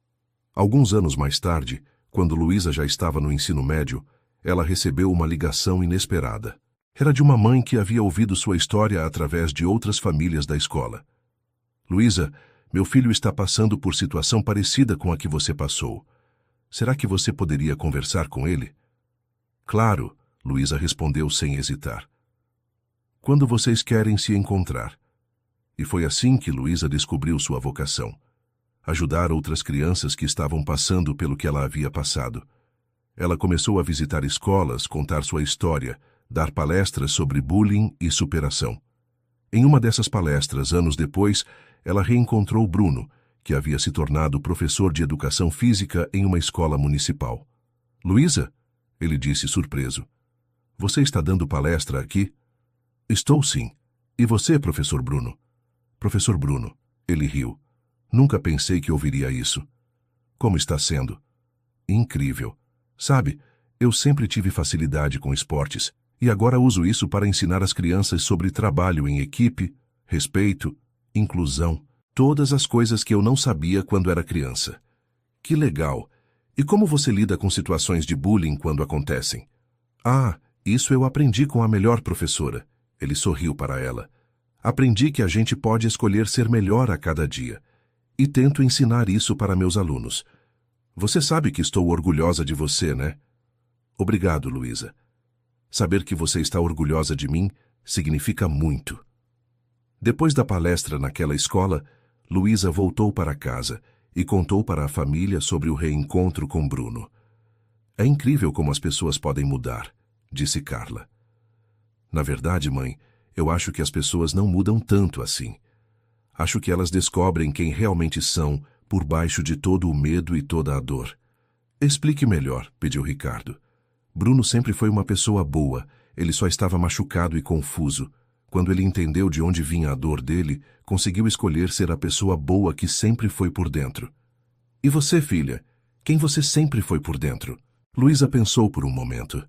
[SPEAKER 1] Alguns anos mais tarde, quando Luísa já estava no ensino médio, ela recebeu uma ligação inesperada. Era de uma mãe que havia ouvido sua história através de outras famílias da escola. Luísa, meu filho está passando por situação parecida com a que você passou. Será que você poderia conversar com ele? Claro, Luísa respondeu sem hesitar. Quando vocês querem se encontrar? E foi assim que Luísa descobriu sua vocação. Ajudar outras crianças que estavam passando pelo que ela havia passado. Ela começou a visitar escolas, contar sua história, dar palestras sobre bullying e superação. Em uma dessas palestras, anos depois, ela reencontrou Bruno, que havia se tornado professor de educação física em uma escola municipal. Luísa, ele disse surpreso, você está dando palestra aqui? Estou sim. E você, professor Bruno? Professor Bruno, ele riu. Nunca pensei que ouviria isso. Como está sendo? Incrível. Sabe, eu sempre tive facilidade com esportes e agora uso isso para ensinar as crianças sobre trabalho em equipe, respeito, inclusão, todas as coisas que eu não sabia quando era criança. Que legal! E como você lida com situações de bullying quando acontecem? Ah, isso eu aprendi com a melhor professora. Ele sorriu para ela. Aprendi que a gente pode escolher ser melhor a cada dia. E tento ensinar isso para meus alunos. Você sabe que estou orgulhosa de você, né? Obrigado, Luísa. Saber que você está orgulhosa de mim significa muito. Depois da palestra naquela escola, Luísa voltou para casa e contou para a família sobre o reencontro com Bruno. É incrível como as pessoas podem mudar, disse Carla. Na verdade, mãe, eu acho que as pessoas não mudam tanto assim. Acho que elas descobrem quem realmente são por baixo de todo o medo e toda a dor. Explique melhor, pediu Ricardo. Bruno sempre foi uma pessoa boa, ele só estava machucado e confuso. Quando ele entendeu de onde vinha a dor dele, conseguiu escolher ser a pessoa boa que sempre foi por dentro. E você, filha? Quem você sempre foi por dentro? Luísa pensou por um momento.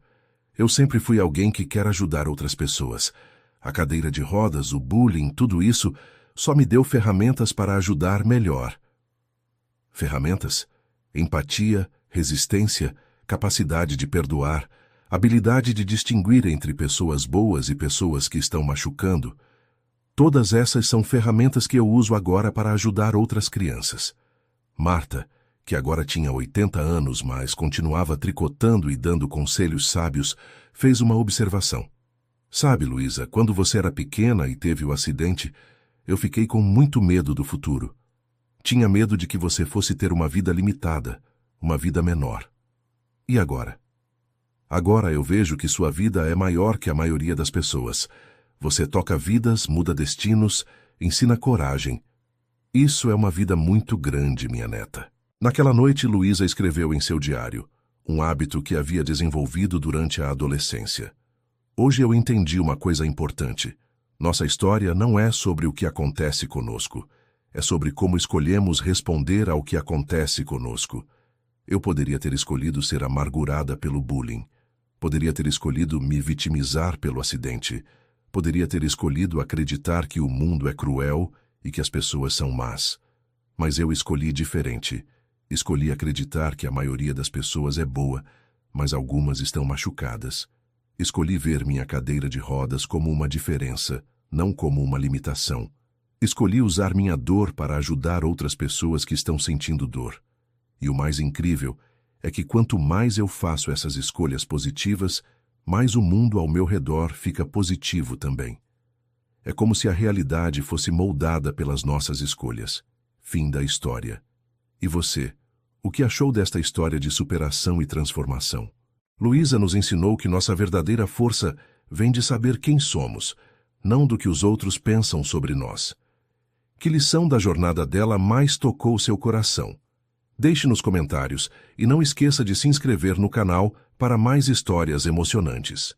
[SPEAKER 1] Eu sempre fui alguém que quer ajudar outras pessoas. A cadeira de rodas, o bullying, tudo isso só me deu ferramentas para ajudar melhor. Ferramentas? Empatia, resistência, capacidade de perdoar, habilidade de distinguir entre pessoas boas e pessoas que estão machucando. Todas essas são ferramentas que eu uso agora para ajudar outras crianças. Marta, que agora tinha 80 anos, mas continuava tricotando e dando conselhos sábios, fez uma observação. Sabe, Luísa, quando você era pequena e teve o acidente, eu fiquei com muito medo do futuro. Tinha medo de que você fosse ter uma vida limitada, uma vida menor. E agora? Agora eu vejo que sua vida é maior que a maioria das pessoas. Você toca vidas, muda destinos, ensina coragem. Isso é uma vida muito grande, minha neta. Naquela noite, Luísa escreveu em seu diário, um hábito que havia desenvolvido durante a adolescência. Hoje eu entendi uma coisa importante. Nossa história não é sobre o que acontece conosco. É sobre como escolhemos responder ao que acontece conosco. Eu poderia ter escolhido ser amargurada pelo bullying. Poderia ter escolhido me vitimizar pelo acidente. Poderia ter escolhido acreditar que o mundo é cruel e que as pessoas são más. Mas eu escolhi diferente. Escolhi acreditar que a maioria das pessoas é boa, mas algumas estão machucadas. Escolhi ver minha cadeira de rodas como uma diferença, não como uma limitação. Escolhi usar minha dor para ajudar outras pessoas que estão sentindo dor. E o mais incrível é que quanto mais eu faço essas escolhas positivas, mais o mundo ao meu redor fica positivo também. É como se a realidade fosse moldada pelas nossas escolhas. Fim da história. E você, o que achou desta história de superação e transformação? Luísa nos ensinou que nossa verdadeira força vem de saber quem somos, não do que os outros pensam sobre nós. Que lição da jornada dela mais tocou seu coração? Deixe nos comentários e não esqueça de se inscrever no canal para mais histórias emocionantes.